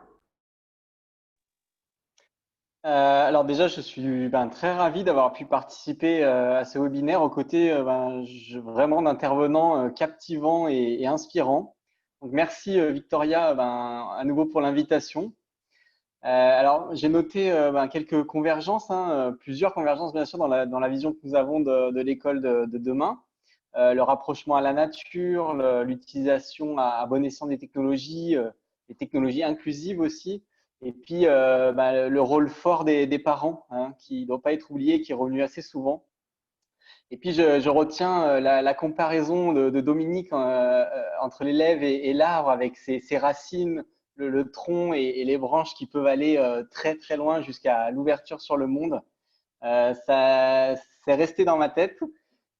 Alors déjà, je suis très ravi d'avoir pu participer à ce webinaire aux côtés vraiment d'intervenants captivants et inspirants. Donc, merci Victoria à nouveau pour l'invitation. Alors, j'ai noté quelques convergences, plusieurs convergences bien sûr dans la vision que nous avons de l'école de demain. Le rapprochement à la nature, l'utilisation à bon escient des technologies inclusives aussi. Et puis, le rôle fort des parents, qui ne doit pas être oublié, qui est revenu assez souvent. Et puis, je retiens la comparaison de Dominique entre l'élève et l'arbre avec ses racines, le tronc et les branches qui peuvent aller très, très loin jusqu'à l'ouverture sur le monde. Ça, c'est resté dans ma tête.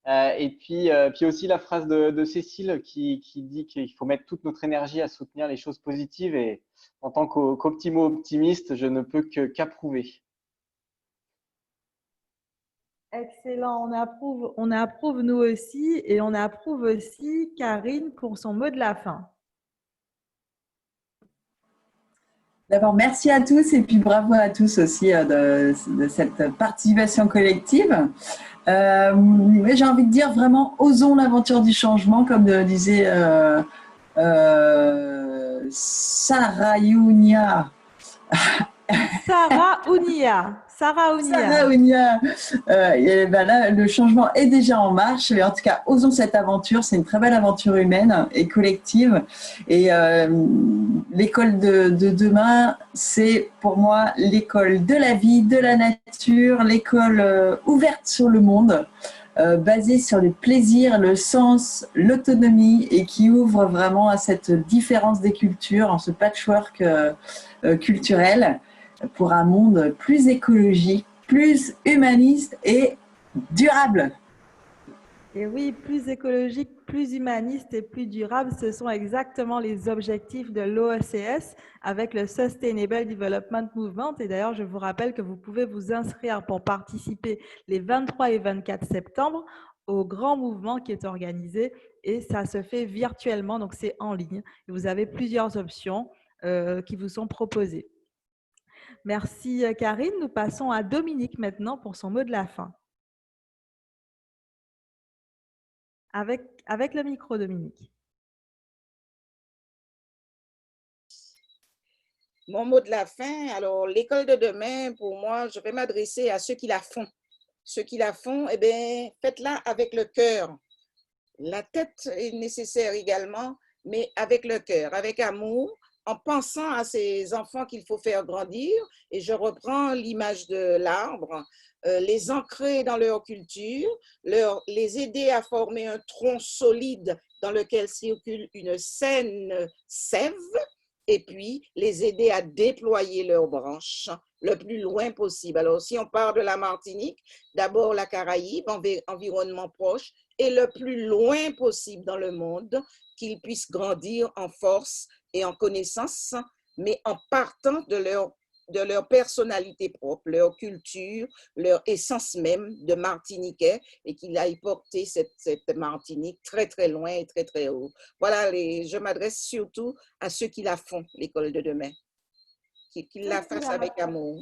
Et puis aussi la phrase de Cécile qui dit qu'il faut mettre toute notre énergie à soutenir les choses positives et en tant qu'optimiste, je ne peux qu'approuver. Excellent, on approuve nous aussi et on approuve aussi Karine pour son mot de la fin. D'abord, merci à tous et puis bravo à tous aussi de cette participation collective. J'ai envie de dire vraiment, osons l'aventure du changement, comme disait Sarah Ounia. Sarah Ounia. Là, le changement est déjà en marche. Mais en tout cas, osons cette aventure. C'est une très belle aventure humaine et collective. Et l'école de demain, c'est pour moi l'école de la vie, de la nature, l'école ouverte sur le monde, basée sur le plaisir, le sens, l'autonomie et qui ouvre vraiment à cette différence des cultures, en ce patchwork culturel, pour un monde plus écologique, plus humaniste et durable. Et oui, plus écologique, plus humaniste et plus durable, ce sont exactement les objectifs de l'OECS avec le Sustainable Development Movement. Et d'ailleurs, je vous rappelle que vous pouvez vous inscrire pour participer les 23 et 24 septembre au grand mouvement qui est organisé et ça se fait virtuellement, donc c'est en ligne. Et vous avez plusieurs options qui vous sont proposées. Merci Karine. Nous passons à Dominique maintenant pour son mot de la fin. Avec le micro, Dominique. Mon mot de la fin, alors l'école de demain, pour moi, je vais m'adresser à ceux qui la font. Ceux qui la font, eh bien, faites-la avec le cœur. La tête est nécessaire également, mais avec le cœur, avec amour, en pensant à ces enfants qu'il faut faire grandir. Et je reprends l'image de l'arbre, les ancrer dans leur culture, les aider à former un tronc solide dans lequel circule une saine sève, et puis les aider à déployer leurs branches le plus loin possible. Alors, si on part de la Martinique, d'abord la Caraïbe, environnement proche, et le plus loin possible dans le monde, qu'ils puissent grandir en force et en connaissance, mais en partant de leur personnalité propre, leur culture, leur essence même de Martiniquais, et qu'ils aillent porter cette Martinique très, très loin et très, très haut. Voilà, je m'adresse surtout à ceux qui la font, l'école de demain, qu'ils la fassent avec amour.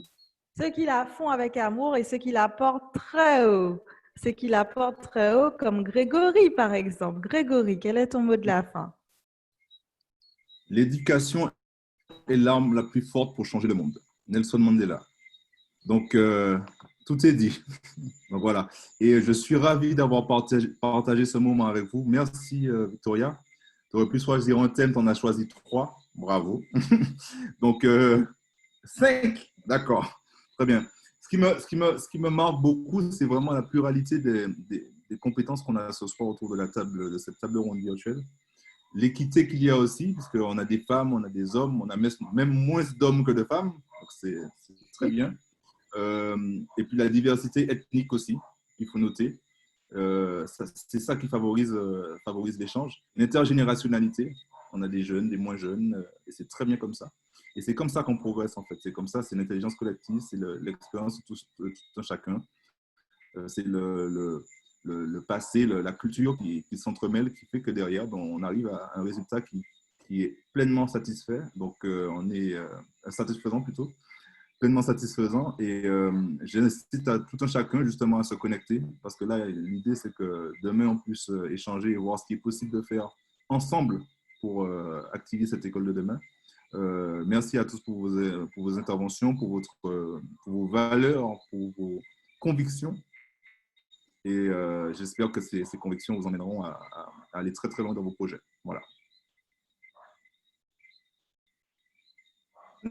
Ceux qui la font avec amour et ceux qui la portent très haut. Ceux qui la portent très haut, comme Grégory, par exemple. Grégory, quel est ton mot de la fin? L'éducation est l'arme la plus forte pour changer le monde. Nelson Mandela. Donc, tout est dit. Donc, voilà. Et je suis ravi d'avoir partagé ce moment avec vous. Merci, Victoria. Tu aurais pu choisir un thème, tu en as choisi 3. Bravo. Donc, 5. D'accord. Très bien. Ce qui me marque beaucoup, c'est vraiment la pluralité des compétences qu'on a ce soir autour de la table, de cette table ronde virtuelle. L'équité qu'il y a aussi, parce qu'on a des femmes, on a des hommes, on a même moins d'hommes que de femmes. Donc, c'est très bien. Et puis la diversité ethnique aussi, il faut noter. C'est ça qui favorise l'échange. L'intergénérationnalité, on a des jeunes, des moins jeunes, et c'est très bien comme ça. Et c'est comme ça qu'on progresse en fait. C'est comme ça, c'est l'intelligence collective, c'est l'expérience de tout un chacun. C'est le passé, la culture qui s'entremêle, qui fait que derrière, on arrive à un résultat qui est pleinement satisfait. Donc, on est satisfaisant plutôt. Pleinement satisfaisant et j'incite à tout un chacun justement à se connecter parce que là l'idée c'est que demain on puisse échanger et voir ce qui est possible de faire ensemble pour activer cette école de demain. Merci à tous pour vos interventions, pour vos valeurs, pour vos convictions et j'espère que ces convictions vous emmèneront à aller très très loin dans vos projets. Voilà.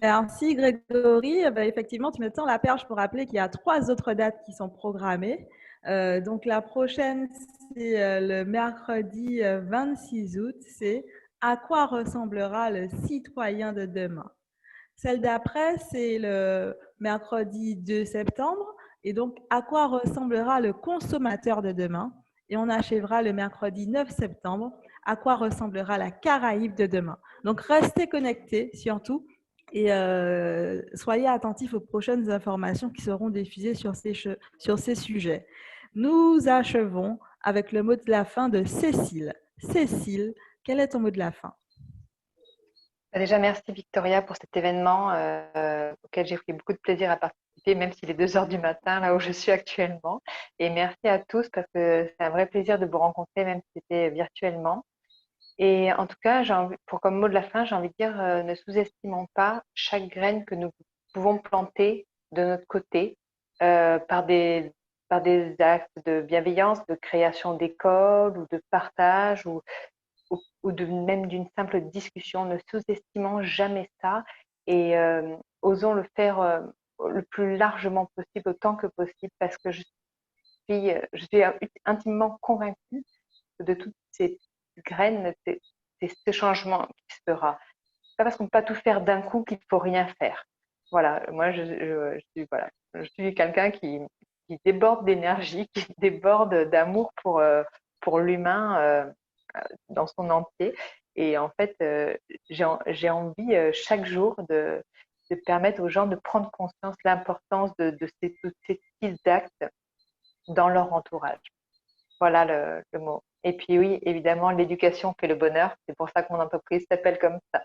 Merci Grégory. Effectivement, tu me tends la perche pour rappeler qu'il y a 3 autres dates qui sont programmées. Donc la prochaine, c'est le mercredi 26 août. C'est « À quoi ressemblera le citoyen de demain ?» Celle d'après, c'est le mercredi 2 septembre. Et donc, « À quoi ressemblera le consommateur de demain ?» Et on achèvera le mercredi 9 septembre. « À quoi ressemblera la Caraïbe de demain ?» Donc, restez connectés surtout. Et soyez attentifs aux prochaines informations qui seront diffusées sur ces sujets. Nous achevons avec le mot de la fin de Cécile. Cécile, quel est ton mot de la fin? Déjà, merci Victoria pour cet événement auquel j'ai pris beaucoup de plaisir à participer, même s'il est 2 heures du matin, là où je suis actuellement. Et merci à tous parce que c'est un vrai plaisir de vous rencontrer, même si c'était virtuellement. Et en tout cas, comme mot de la fin, j'ai envie de dire, ne sous-estimons pas chaque graine que nous pouvons planter de notre côté par des actes de bienveillance, de création d'écoles ou de partage ou même d'une simple discussion. Ne sous-estimons jamais ça et osons le faire le plus largement possible, autant que possible, parce que je suis intimement convaincue de toutes ces graines, c'est ce changement qui se fera. C'est pas parce qu'on ne peut pas tout faire d'un coup qu'il ne faut rien faire. Voilà, moi je suis quelqu'un qui déborde d'énergie, qui déborde d'amour pour pour l'humain dans son entier. Et en fait, j'ai envie chaque jour de permettre aux gens de prendre conscience de l'importance de tous ces petits actes dans leur entourage. Voilà le mot. Et puis oui, évidemment, l'éducation fait le bonheur. C'est pour ça que mon entreprise s'appelle comme ça.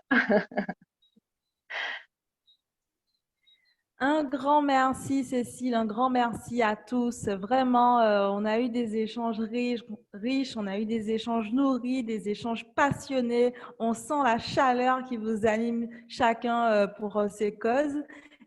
Un grand merci, Cécile, un grand merci à tous. Vraiment, on a eu des échanges riches, on a eu des échanges nourris, des échanges passionnés. On sent la chaleur qui vous anime chacun pour ces causes.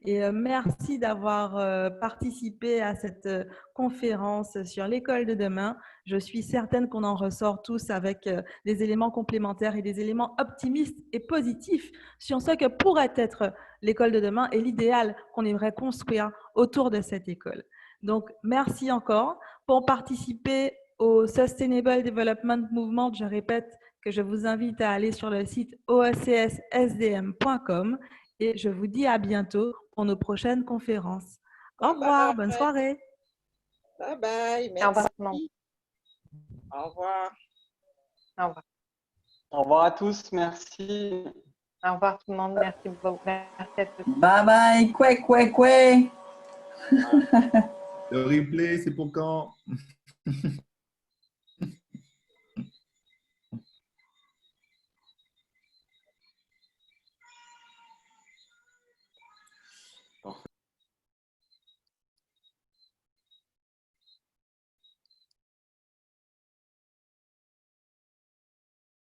Et merci d'avoir participé à cette conférence sur l'école de demain. Je suis certaine qu'on en ressort tous avec des éléments complémentaires et des éléments optimistes et positifs sur ce que pourrait être l'école de demain et l'idéal qu'on aimerait construire autour de cette école. Donc, merci encore. Pour participer au Sustainable Development Movement, je répète que je vous invite à aller sur le site oecsdm.com et je vous dis à bientôt pour nos prochaines conférences. Au revoir, bonne soirée. Bye bye, Au revoir. merci. Au revoir. Au revoir. Au revoir à tous, merci. Au revoir tout le monde. Merci beaucoup. Merci à tous. Bye bye, kwe. Le replay, c'est pour quand?